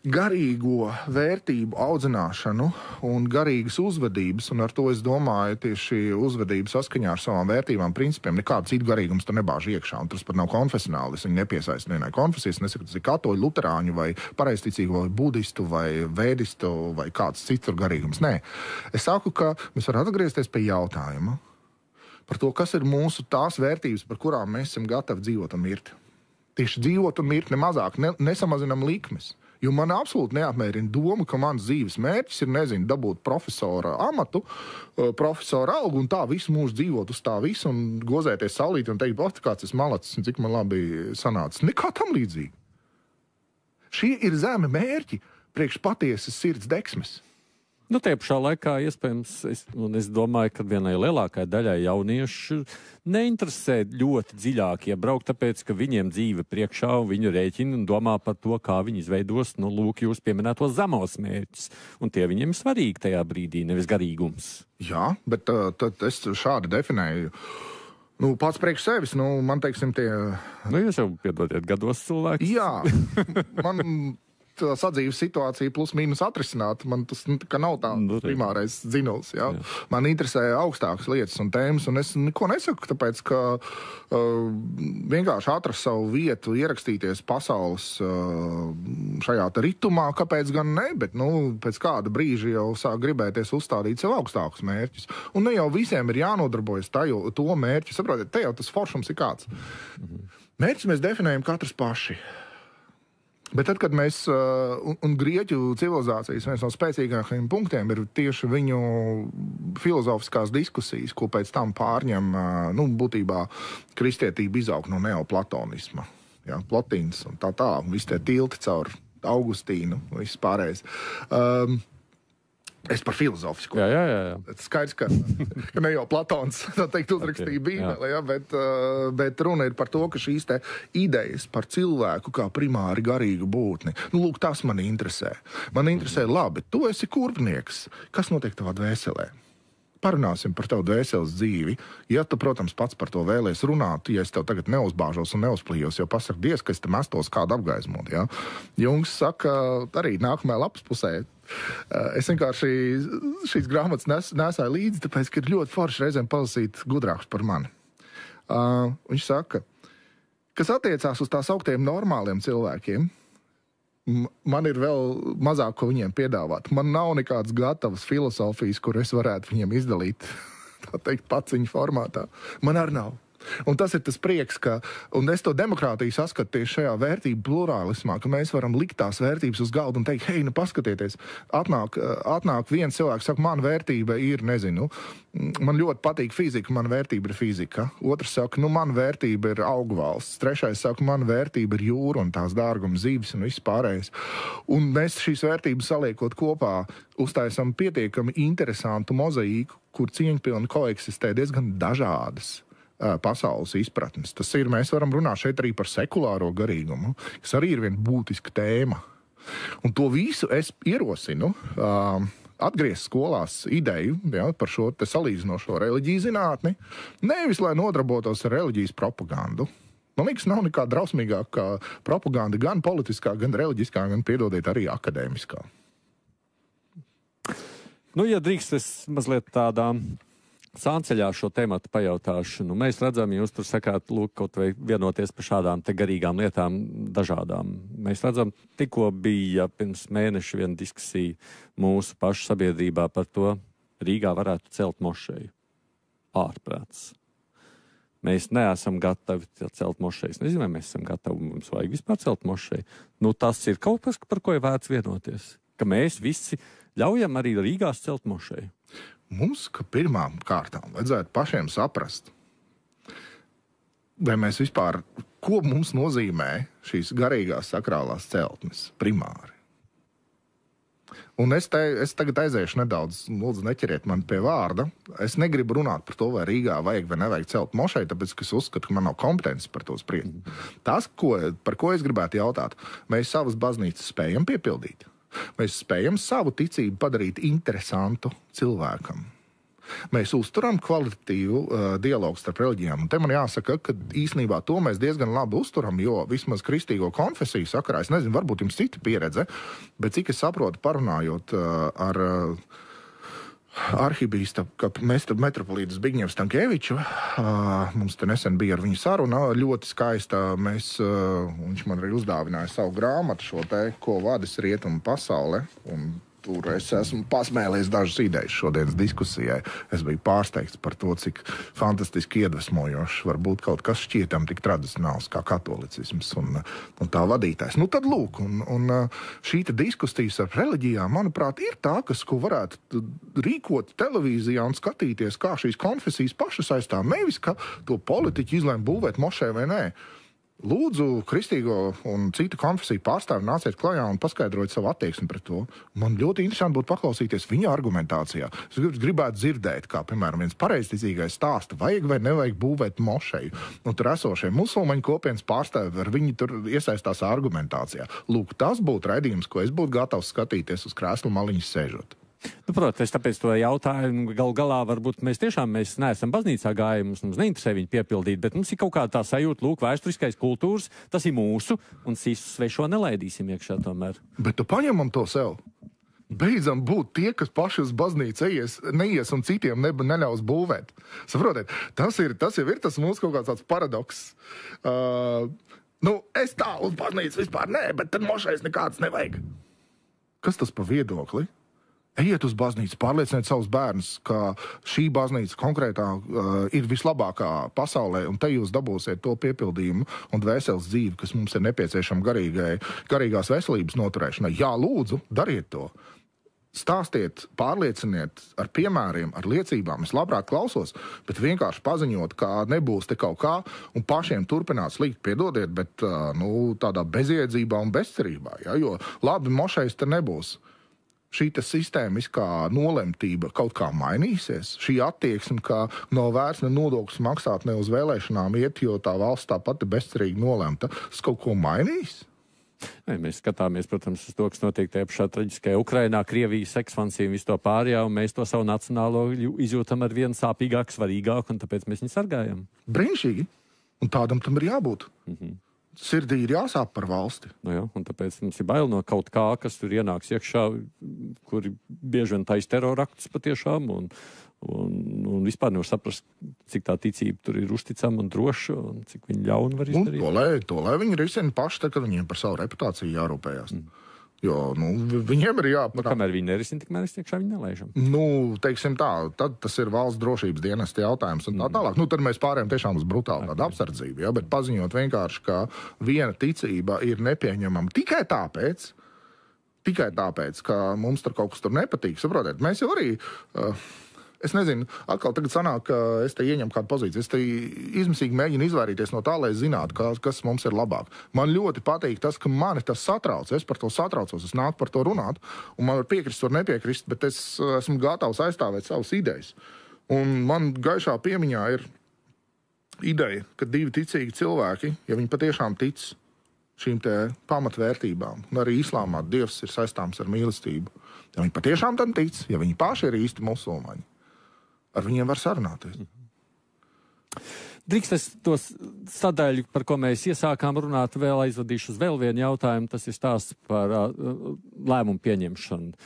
garīgo vērtību audzināšanu un garīgas uzvedības, un ar to es domāju tieši uzvedību saskaņā ar savām vērtībām, principiem, nekāds citu garīgums tur nebāž iekšā, un tas pat nav konfesionālis, viņi nepiesaista vienai konfesijas, nesaku, tas ir katoļu, luterāņu vai pareizticīgu vai budistu vai vēdistu vai kāds cits garīgums. Nē, es saku, ka mēs varam atgriezties pie jautājuma par to, kas ir mūsu tās vērtības, par kurām mēs esam gatavi dzīvot un mirt. Tieši dzīvot un mirt nemazāk, nesamazinam likmes. Jo man absolūti neapmierina doma, ka mans dzīves mērķis ir, dabūt profesora amatu, profesora algu un tā visu mūžu dzīvot uz tā visu un gozēties saulīti un teikt, kāds es malacis un cik man labi sanācis. Nekā tam līdzīgi. Šie ir zemi mērķi priekš patiesas sirds deksmes. Nu, tie pašā laikā, iespējams, es domāju, ka vienai lielākai daļai jauniešu neinteresē ļoti dziļāk iebraukt, tāpēc, ka viņiem dzīve priekšā un viņu rēķina un domā par to, kā viņi izveidos, nu, lūk, jūs pieminētos zemos mērķus. Un tie viņiem ir svarīgi tajā brīdī, nevis garīgums. Jā, bet tad es šādi definēju. Nu, pats priekš sevis, nu, man teiksim tie... Nu, jūs jau piedodiet gados cilvēks. Jā, man... tā sadzīves situācija plus mīnus atrisināt. Man tas nav tā primārais dzinuls. Ja? Jā. Man interesē augstākas lietas un tēmas, un es neko nesaku, tāpēc, ka vienkārši atrast savu vietu, ierakstīties pasaules šajā ritumā, kāpēc gan ne, bet pēc kāda brīža jau sāk gribēties uzstādīt sev augstākus mērķus. Un ne jau visiem ir jānodarbojas to mērķi. Saprotiet, te jau tas foršums ir kāds. Mērķus mēs definējam katrs paši. Bet tad, kad mēs, un Grieķu civilizācijas viens no spēcīgākajiem punktiem ir tieši viņu filozofiskās diskusijas, ko pēc tam pārņem, būtībā kristietība izaug no neoplatonisma. Ja, Plotīns un tā, visi tie tilti caur Augustīnu, viss pārējais. Es par filozofisku. Jā. Skaidrs, ka ne jau Platons, tā teikt, uzrakstīja Bībeli, bet runa ir par to, ka šīs te idejas par cilvēku kā primāri garīgu būtni, lūk, tas mani interesē. Man interesē, labi, tu esi kurvnieks. Kas notiek tavā dvēselē? Parunāsim par tavu dvēseles dzīvi. Ja tu, protams, pats par to vēlies runāt, ja es tev tagad neuzbāžos un neuzplījos, jo pasaka, Dievs, ka es te mestos kādu apgaismot. Ja? Jungs saka, arī nākamajā lapas pusē, es vienkārši šīs grāmatas nesāju līdzi, tāpēc, ka ir ļoti forši reizēm palasīt gudrāks par mani. Viņš saka, kas attiecās uz tās augtiem normāliem cilvēkiem, man ir vēl mazāk, ko viņiem piedāvāt. Man nav nekādas gatavas filozofijas, kur es varētu viņiem izdalīt, tā teikt, paciņu formātā. Man arī nav. Un tas ir tas prieks, un es to demokrātiju saskatu tieši šajā vērtību plurālismā, ka mēs varam likt tās vērtības uz galda un teikt, hei, paskatieties, atnāk viens cilvēks, saka, man vērtība ir, man ļoti patīk fizika, man vērtība ir fizika. Otrs saka, man vērtība ir augvalsts. Trešais saka, man vērtība ir jūra un tās dārguma zivis un viss pārējais. Un mēs šīs vērtības saliekot kopā, uztaisam pietiekami interesantu mozaīku, kur cieņpilni koeksistē diezgan dažādas pasaules izpratnes. Tas ir, mēs varam runāt šeit arī par sekulāro garīgumu, kas arī ir viena būtiska tēma. Un to visu es ierosinu atgriezt skolās ideju par šo te salīdzinošo reliģiju zinātni, nevis, lai nodarbotos ar reliģijas propagandu. Man liekas, nav nekā drausmīgākā propaganda gan politiskā, gan reliģiskā, gan, piedodiet, arī akadēmiskā. Ja drīkst, es mazliet tādā sānceļā šo tematu pajautāšu. Mēs redzam, jūs tur sakāt, lūk, kaut vai vienoties par šādām te garīgām lietām dažādām. Mēs redzam, tikko bija pirms mēneša viena diskusija mūsu pašu sabiedrībā par to, Rīgā varētu celt mošeju. Ārprāts. Mēs neesam gatavi celt mošejas. Nezinu, vai mēs esam gatavi, mums vajag vispār celt mošeju. Tas ir kaut kas, par ko ir vērts vienoties. Ka mēs visi ļaujam arī Rīgās celt mošeju. Mums, ka pirmām kārtām vajadzētu pašiem saprast, vai mēs vispār, ko mums nozīmē šīs garīgās sakrālās celtnes primāri. Un es tagad aiziešu nedaudz, lūdzu, neķeriet mani pie vārda. Es negribu runāt par to, vai Rīgā vajag vai nevajag celt mošeju, tāpēc, ka es uzskatu, ka man nav kompetences par to spriest. Tas, par ko es gribētu jautāt, mēs savas baznīcas spējam piepildīt. Mēs spējam savu ticību padarīt interesantu cilvēkam. Mēs uzturam kvalitatīvu dialogu starp reliģijām. Un te man jāsaka, ka īstenībā to mēs diezgan labi uzturam, jo vismaz kristīgo konfesiju sakarā, es nezinu, varbūt jums cita pieredze, bet cik es saprotu, parunājot ar arhibīskapu metropolītu Zbigņevu Stankēviču, mums te nesen bija ar viņu saruna, ļoti skaista. Viņš man arī uzdāvināja savu grāmatu, šo te, ko vadas rietumu pasaule, un tur es esmu pasmēlies dažas idejas šodienas diskusijai. Es biju pārsteigts par to, cik fantastiski iedvesmojoši var būt kaut kas šķietam tik tradicionāls kā katolicisms un tā vadītājs. Tad lūk, un šī diskusijas ar reliģijām, manuprāt, ir tā, ko varētu rīkot televīzijā un skatīties, kā šīs konfesijas pašas aizstāv. Nevis, ka to politiķi izlēma būvēt mošē vai nē. Lūdzu, kristīgo un citu konfesiju pārstāvi nāciet klajā un paskaidrojiet savu attieksmi pret to. Man ļoti interesanti būtu paklausīties viņa argumentācijā. Es gribētu dzirdēt, kā, piemēram, viens pareizticīgais stāsta, vajag vai nevajag būvēt mošeju. Un tur esošie musulmaņu kopienas pārstāvi, ar viņi tur iesaistās argumentācijā. Lūk, tas būtu raidījums, ko es būtu gatavs skatīties uz krēslu maliņas sēžot. Nu, protams, tāpēc to jautājumu galu galā varbūt mēs neesam baznīcā gājuši, mums neinteresē viņu piepildīt, bet mums ir kaut kā tā sajūta, lūk, vēsturiskais kultūras, tas ir mūsu, un citu svešo nelaidīsim iekšā tomēr. Bet tu paņemam to sev. Beidzam būt tie, kas paši uz baznīcu neies un citiem neļaus būvēt. Saprotiet, tas jau ir tas mūsu kaut kāds tāds paradoks. Es tā uz baznīcu vispār bet tad mošais nekāds nevajag. Kas tas pa viedokli? Ejiet uz baznīcu, pārlieciniet savus bērnus, ka šī baznīca konkrētā ir vislabākā pasaulē, un te jūs dabūsiet to piepildījumu un dvēseles dzīvi, kas mums ir nepieciešama garīgās veselības noturēšanai. Jā, lūdzu, dariet to. Stāstiet, pārlieciniet ar piemēriem, ar liecībām. Es labprāt klausos, bet vienkārši paziņot, ka nebūs te kaut kā, un pašiem turpināt slikt, piedodiet, bet tādā bezjēdzībā un bezcerībā. Ja? Jo labi, mošais te nebūs. Šī sistēmiskā nolemtība kaut kā mainīsies. Šī attieksme, ka nav vērts ne nodokļus maksāt, ne uz vēlēšanām iet, jo tā valsts tāpat ir bezcerīgi nolemta. Tas kaut ko mainīs? Mēs skatāmies, protams, uz to, kas notiek tajā pašā traģiskajā Ukrainā, Krievijas ekspansija un visu to pārējā, un mēs to savu nacionālo izjūtam ar vienu sāpīgāku, svarīgāku, un tāpēc mēs viņu sargājam. Brīnišķīgi. Un tādam tam ir jābūt. Sirdī ir jāsāp par valsti. Jā, un tāpēc mums ir bail no kaut kā, kas tur ienāks iekšā, kur bieži vien taisa teroraktus patiešām, un vispār nevar saprast, cik tā ticība tur ir uzticama un droša, un cik viņi ļauni var izdarīt. To lai viņi risina paši, tad, kad viņiem par savu reputāciju jārūpējās. Jo, viņiem ir jāpat. Kamēr viņi nerisina, tikmēr es tiekšā viņi nelaižam. Teiksim tā, tad tas ir valsts drošības dienesta jautājums un tā tālāk. Tad mēs pārējām tiešām uz brutālu tādu apsardzību, ja? Bet paziņot vienkārši, ka viena ticība ir nepieņemama tikai tāpēc, ka mums tur kaut kas tur nepatīk. Saprotiet, mēs jau arī... Es nezinu, atkal tagad sanāk, ka es te ieņemu kādu pozīciju. Es te izmisīgi mēģinu izvairīties no tā, lai zinātu, kas mums ir labāk. Man ļoti patīk tas, ka mani tas satrauc. Es par to satraucos, es nāku par to runāt. Un man var piekrist, var nepiekrist, bet es esmu gatavs aizstāvēt savas idejas. Un man gaišā piemiņā ir ideja, ka divi ticīgi cilvēki, ja viņi patiešām tic šīm te pamatvērtībām, un arī islāmā Dievs ir saistāms ar mīlestību. Ja viņi patiešām tam tic, ja viņi paši ir īsti musulmaņi, ar viņiem var sarunāties. Drīkst es to sadaļu, par ko mēs iesākām runāt, vēl aizvadīšu uz vēl vienu jautājumu. Tas ir stāsts par lēmumu pieņemšanu.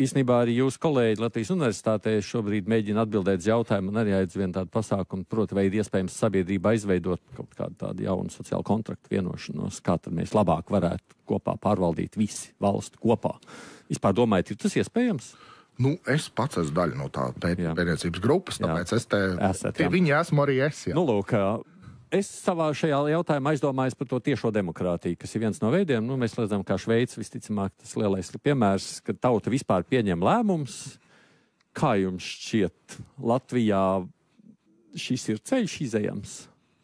Īsnībā arī jūsu kolēģi Latvijas Universitātē šobrīd mēģina atbildēt uz jautājumu un arī aizvien tādu pasākumu, proti, vai ir iespējams sabiedrībā izveidot kaut kādu tādu jaunu sociālu kontraktu vienošanos, kā tad mēs labāk varētu kopā pārvaldīt visi valstu kopā. Vispār domājat, ir tas iespējams? Es pats esmu daļa no tā pētniecības grupas, tāpēc viņi esmu arī es. Jā. Lūk, es savā šajā jautājumā aizdomājos par to tiešo demokrātiju, kas ir viens no veidiem. Mēs redzam, kā Šveice visticamāk tas lielais piemērs, ka tauta vispār pieņem lēmums. Kā jums šķiet, Latvijā šis ir ceļš izejams,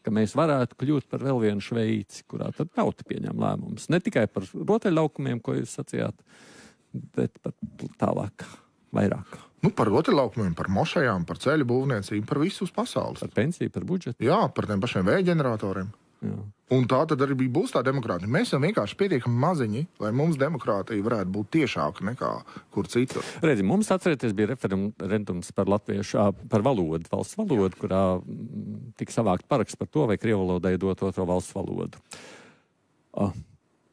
ka mēs varētu kļūt par vēl vienu Šveici, kurā tad tauta pieņem lēmumus? Ne tikai par rotaļlaukumiem, ko jūs sacījāt, bet par tālāk. Vairāk. Par rotaļlaukumiem, par mošajām, par ceļu būvniecību, par visu uz pasaules. Par pensiju, par budžetu. Jā, par tiem pašiem vējģeneratoriem. Jā. Un tā tad arī būs tā demokrātija. Mēs esam vienkārši pietiekami maziņi, lai mums demokrātija varētu būt tiešāka nekā kur citur. Redzi, mums atcerieties bija referendums par latviešu, par valodu, valsts valodu, kurā tika savākt paraksts par to, vai krievu valodai dot otro valsts valodu.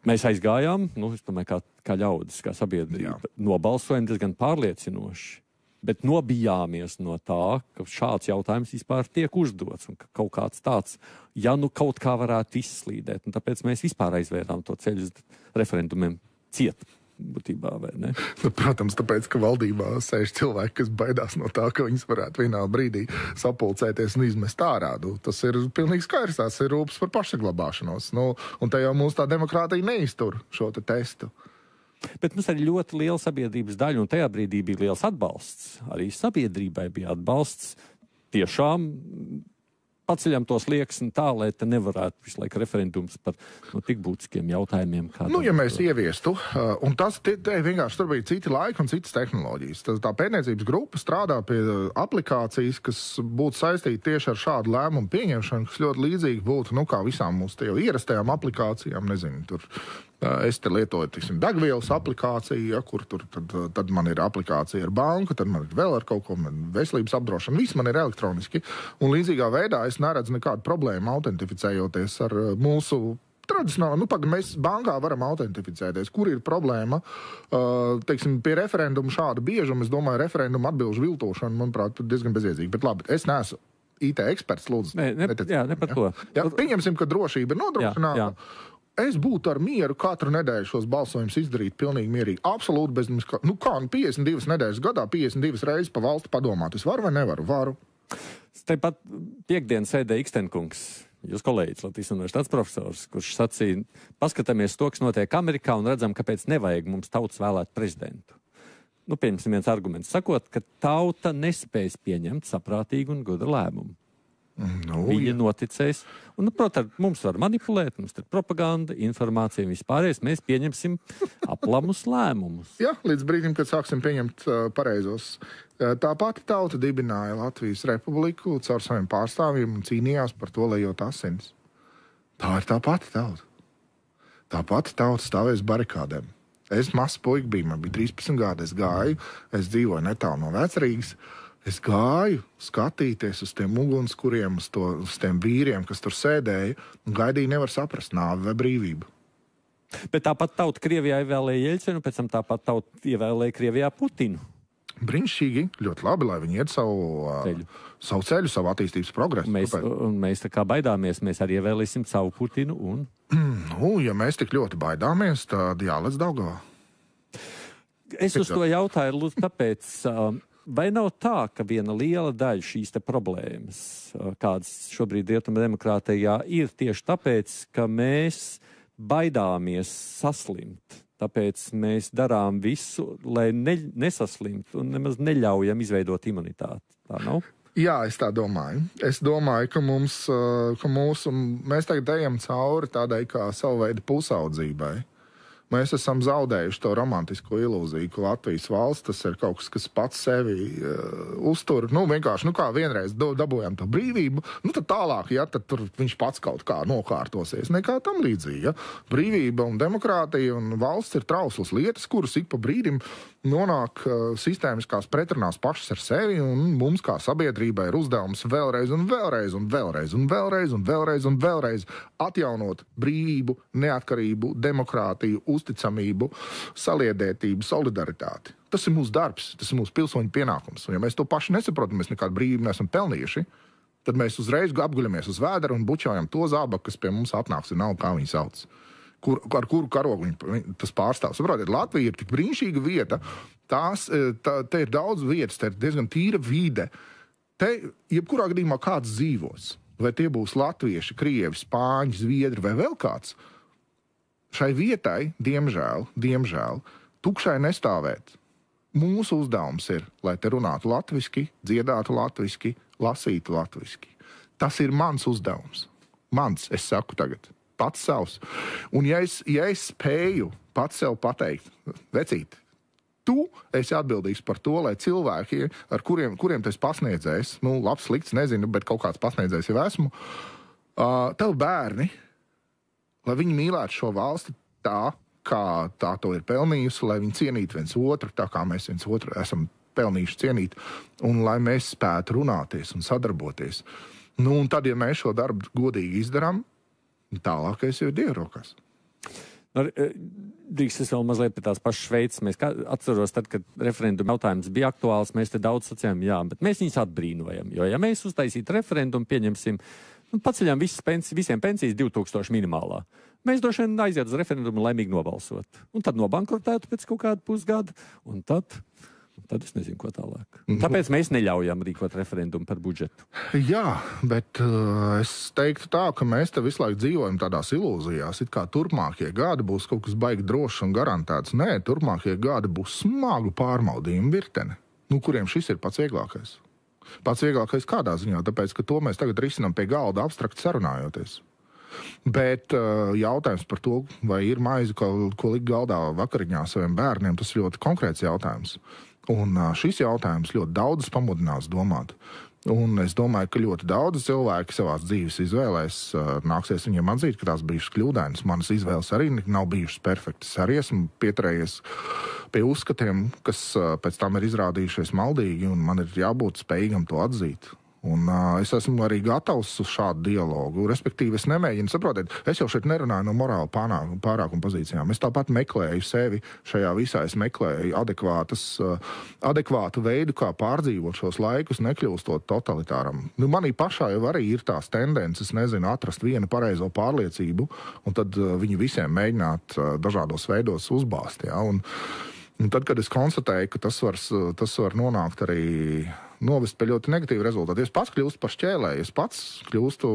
Mēs aizgājām, es domāju, kā ļaudis, kā sabiedrība, nobalsojam diezgan pārliecinoši, bet nobijāmies no tā, ka šāds jautājums vispār tiek uzdots un ka kaut kāds tāds, kaut kā varētu izslīdēt. Un tāpēc mēs vispār aizvērām to ceļu uz referendumiem ciet. Būtībā, vai ne? Protams, tāpēc, ka valdībā sēž cilvēki, kas baidās no tā, ka viņas varētu vienā brīdī sapulcēties un izmest ārā. Tas ir pilnīgi skaidrs, tas ir rūpes par pašsaglabāšanos. Un te jau mums tā demokrātija neiztur šo testu. Bet mums arī ļoti liela sabiedrības daļa, un tajā brīdī bija liels atbalsts. Arī sabiedrībai bija atbalsts tiešām paceļam tos slieksni tā, lai te nevarētu visu laiku referendums par tik būtiskiem jautājumiem. Ja mēs ieviestu, un tas te vienkārši tur bija citi laiki un citas tehnoloģijas. Tā pētniecības grupa strādā pie aplikācijas, kas būtu saistīta tieši ar šādu lēmumu pieņemšanu, kas ļoti līdzīgi būtu, kā visām mūsu ierastajām aplikācijām, nezinu, tur. Es te lietoju, degvielas aplikāciju, kur tad man ir aplikācija ar banku, tad man ir vēl ar kaut ko, veselības apdrošanu, viss man ir elektroniski. Un līdzīgā veidā es neredzu nekādu problēmu autentificējoties ar mūsu tradicionāli, mēs bankā varam autentificēties. Kur ir problēma? Pie referenduma šāda biežuma, es domāju, referenduma atbilžu viltošana, manuprāt, diezgan bezjēdzīgi. Bet labi, es neesmu IT eksperts, lūdzu. Ne par to. Pieņemsim, ka drošība ir nodrošināta. Es būtu ar mieru katru nedēļu šos balsojumus izdarīt pilnīgi mierīgi. Absolūti bez mums, 52 nedēļas gadā, 52 reizes pa valsti padomāt. Es varu vai nevaru? Varu. Tepat piekdien sēdēja Ikstenkungs, jūs kolēģis, Latvijas universitātes profesors, kurš sacīja, paskatāmies to, kas notiek Amerikā un redzam, kāpēc nevajag mums tautas vēlēt prezidentu. Pieņemsim viens arguments, sakot, ka tauta nespējas pieņemt saprātīgu un gudru lēmumu. Viņa noticēs. Un, protams, mums var manipulēt, mums ir propaganda, informācija un vispārējais. Mēs pieņemsim aplamus lēmumus. Jā, līdz brīdim, kad sāksim pieņemt pareizos. Tā pati tauta dibināja Latvijas republiku caur saviem pārstāvjiem un cīnījās par to, lejot asinis. Tā ir tā pati tauta. Tā pati tauta stāvēs barikādēm. Es mazs puika biju, man bija 13 gadi, es gāju, es dzīvoju netālu no Vecrīgas. Es gāju skatīties uz tiem ugunskuriem, uz tiem vīriem, kas tur sēdēja, un gaidīju nevar saprast nāvi vai brīvību. Bet tāpat tauta Krievijā ievēlēja Jeļcinu, pēc tam tāpat tauta ievēlēja Krievijā Putinu. Brīnišķīgi, ļoti labi, lai viņi iet savu ceļu, savu attīstības progresu. Mēs tā kā baidāmies, mēs arī ievēlēsim savu Putinu un... Ja mēs tik ļoti baidāmies, tad jālec Daugavā. Es uz to jautāju, lūdzu, tāpēc... Vai nav tā, ka viena liela daļa šīs te problēmas, kādas šobrīd rietuma demokrātijā, ir tieši tāpēc, ka mēs baidāmies saslimt? Tāpēc mēs darām visu, lai nesaslimt un nemaz neļaujam izveidot imunitāti. Tā nav? Jā, es tā domāju. Es domāju, ka mēs tagad ejam cauri tādai kā savu veidu pusaudzībai. Mēs esam zaudējuši to romantisko ilūziju, ka Latvijas valsts tas ir kaut kas pats sevi uztur. Vienkārši, kā vienreiz dabūjām to brīvību, tad tālāk, tad tur viņš pats kaut kā nokārtosies. Nekā tam līdzīgi, ja. Brīvība un demokrātija un valsts ir trauslas lietas, kuras ik pa brīdim nonāk sistēmiskās pretrunās pašas ar sevi, un mums kā sabiedrībai ir uzdevums vēlreiz un vēlreiz un vēlreiz un vēlreiz un vēlreiz un vēlreiz atjaunot brīvību, neatkarību, demokrātiju, uzticamību, saliedētību, solidaritāti. Tas ir mūsu darbs, tas ir mūsu pilsoņu pienākums. Un ja mēs to paši nesaprotam, mēs nekādu brīvību neesam pelnījuši, tad mēs uzreiz apguļamies uz vēdera un bučojam to zābaku, kas pie mums atnāks, un nav kā viņi sauc. Ar kuru karogu tas pārstāv. Saprotiet, Latvija ir tik brīnišķīga vieta, te ir daudz vietas, te ir diezgan tīra vide. Te, jebkurā gadījumā kāds dzīvos, vai tie būs latvieši, krievi, spāņi, zviedri vai vēl kāds, šai vietai, diemžēl, tukšai nestāvēt. Mūsu uzdevums ir, lai te runātu latviski, dziedātu latviski, lasītu latviski. Tas ir mans uzdevums. Mans, es saku tagad. Pats savs. Un ja es spēju pats sev pateikt, vecīt, tu esi atbildīgs par to, lai cilvēki, ar kuriem tu esi pasniedzējis, labs, slikts, nezinu, bet kaut kāds pasniedzējis jau esmu, tev bērni, lai viņi mīlētu šo valsti tā, kā tā to ir pelnījusi, lai viņi cienītu viens otru, tā kā mēs viens otru esam pelnījuši cienīt, un lai mēs spētu runāties un sadarboties. Un tad, ja mēs šo darbu godīgi izdarām, tālākais jau ir Dieva rokās. Drīkst es vēl mazliet pie tās pašas Šveices. Mēs atceros, tad, kad referenduma jautājums bija aktuāls, mēs te daudz sacījām, jā, bet mēs viņus atbrīnojam. Jo, ja mēs uztaisītu referendumu, pieņemsim, paceļam visiem pensijas 2000 minimālā. Mēs droši vien aiziet uz referendumu laimīgi nobalsot. Un tad nobankrotētu pēc kaut kāda pusgada, un tad es nezinu, ko tālāk. Tāpēc mēs neļaujam rīkot referendumu par budžetu. Jā, bet es teiktu tā, ka mēs te visu laiku dzīvojam tādās ilūzijās, it kā turpmākie gadi būs kaut kas baigi drošs un garantēts. Nē, turpmākie gadi būs smagu pārbaudījumu virtene, kuriem šis ir pats vieglākais. Pats vieglākais kādā ziņā, tāpēc, ka to mēs tagad risinām pie galda abstrakti sarunājoties. Bet jautājums par to, vai ir maize, ko likt galdā vakariņā saviem bērniem, tas ir ļoti konkrēts jautājums. Un šis jautājums ļoti daudz pamudinās domāt. Un es domāju, ka ļoti daudz cilvēki savās dzīves izvēlēs nāksies viņiem atzīt, ka tās bijušas kļūdainas. Manas izvēles arī nav bijušas perfektas. Arī esmu pieturējies pie uzskatiem, kas pēc tam ir izrādījušies maldīgi, un man ir jābūt spējīgam to atzīt. Un es esmu arī gatavs uz šādu dialogu. Respektīvi, es nemēģinu, saprotiet, es jau šeit nerunāju no morāla pārākuma pozīcijām. Es tāpat meklēju sevi šajā visā, es meklēju adekvātu veidu, kā pārdzīvot šos laikus, nekļūstot totalitāram. Nu, manī pašā jau arī ir tās tendences, nezinu, atrast vienu pareizo pārliecību, un tad viņu visiem mēģināt dažādos veidos uzbāzt, ja? Un tad, kad es konstatēju, ka tas var nonākt arī novest pie ļoti negatīvu rezultātu. Es pats kļūstu par šķēlēju, es pats kļūstu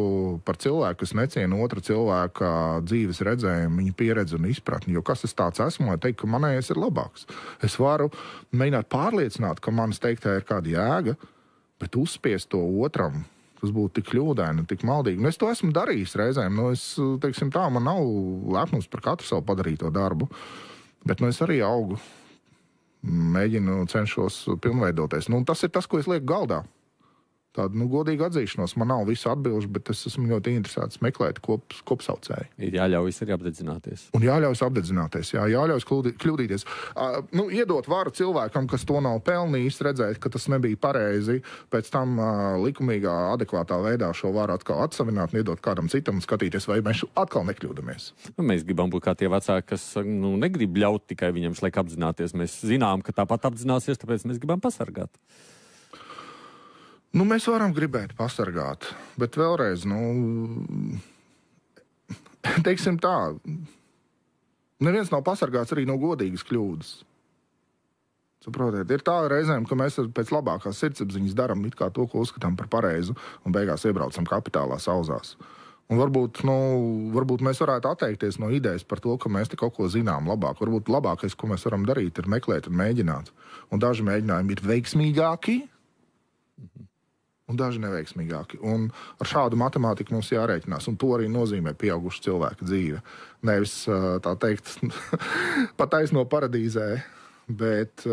par cilvēku, kas neciena otra cilvēka dzīves redzējumu, viņa pieredzi un izpratni. Jo kas es tāds esmu, lai teikt, ka manējais ir labāks. Es varu mēģināt pārliecināt, ka manas teiktā ir kāda jēga, bet uzspiest to otram, tas būtu tik kļūdaini, tik maldīgi. Un es to esmu darījis reizēm. Teiksim tā, man nav lepnums par katru savu padarīto darbu, bet es arī augu. Mēģinu, cenšos pilnveidoties. Tas ir tas, ko es lieku galdā. Tāda, godīga atzīšanos. Man nav visu atbilžu, bet es esmu ļoti interesēts meklēt kopsaucēju. Ir jāļaujas arī apdedzināties. Un jāļaujas apdedzināties, jāļaujas kļūdīties. Iedot varu cilvēkam, kas to nav pelnījis, redzēt, ka tas nebija pareizi, pēc tam likumīgā, adekvātā veidā šo varu atkal atsavināt, iedot kādam citam un skatīties, vai mēs atkal nekļūdamies. Mēs gribam būt kā tie vecāki, kas negrib ļaut tikai viņam šlaik apzināties. Mēs zinām, ka tāpat apzināsies, tāpēc mēs gribam pasargāt. Mēs varam gribēt pasargāt, bet vēlreiz, teiksim tā, neviens nav pasargāts arī no godīgas kļūdas. Saprotiet, ir tā reizēm, ka mēs pēc labākās sirdsapziņas daram it kā to, ko uzskatām par pareizu, un beigās iebraucam kapitālā sauzās. Un varbūt mēs varētu atteikties no idejas par to, ka mēs te kaut ko zinām labāk. Varbūt labākais, ko mēs varam darīt, ir meklēt un mēģināt. Un daži mēģinājumi ir veiksmīgāki, un daži neveiksmīgāki. Un ar šādu matemātiku mums jārēķinās, un to arī nozīmē pieauguša cilvēka dzīve. Nevis, tā teikt, pataisno paradīzē, bet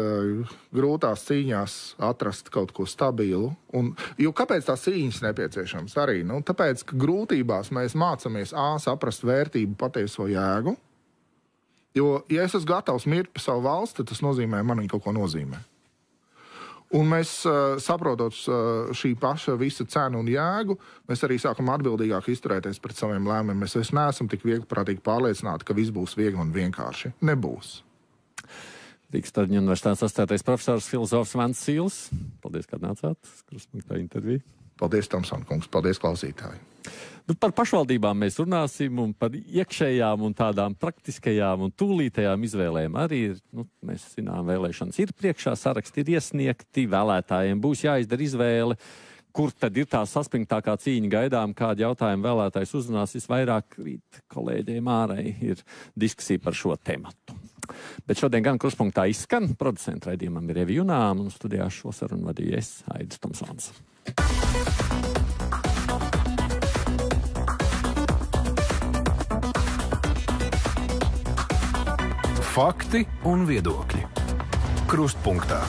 grūtās cīņās atrast kaut ko stabilu. Jo kāpēc tās cīņas nepieciešams arī? Tāpēc, ka grūtībās mēs mācamies saprast vērtību, patieso jēgu, jo, ja es esmu gatavs mirt par savu valsti, tad tas nozīmē, man viņa kaut ko nozīmē. Un mēs, saprotot šī paša visa cenu un jēgu, mēs arī sākam atbildīgāk izturēties pret saviem lēmumiem. Mēs vairs neesam tik viegliprātīgi pārliecināti, ka viss būs viegli un vienkārši. Nebūs. Rīgas Traģiņu universitātes asociētais profesors, filozofs Vents Sīls. Paldies, ka nācāt. Krustpunktā interviju. Paldies, Tomson kungs. Paldies, klausītāji. Par pašvaldībām mēs runāsim un par iekšējām un tādām praktiskajām un tūlītējām izvēlēm arī ir, mēs zinām, vēlēšanas ir priekšā, saraksti ir iesniegti, vēlētājiem būs jāizdara izvēle, kur tad ir tā saspringtākā cīņa gaidām, kādu jautājumu vēlētājs uzrunās visvairāk, rīt kolēģiem ārēji ir diskusija par šo tematu. Bet šodien gan Krustpunktā izskan, producentu raidījumam ir Evi Junām, un studijā šo sarunu vadīju es, Aidis Tomsons. Fakti un viedokļi. Krustpunktā.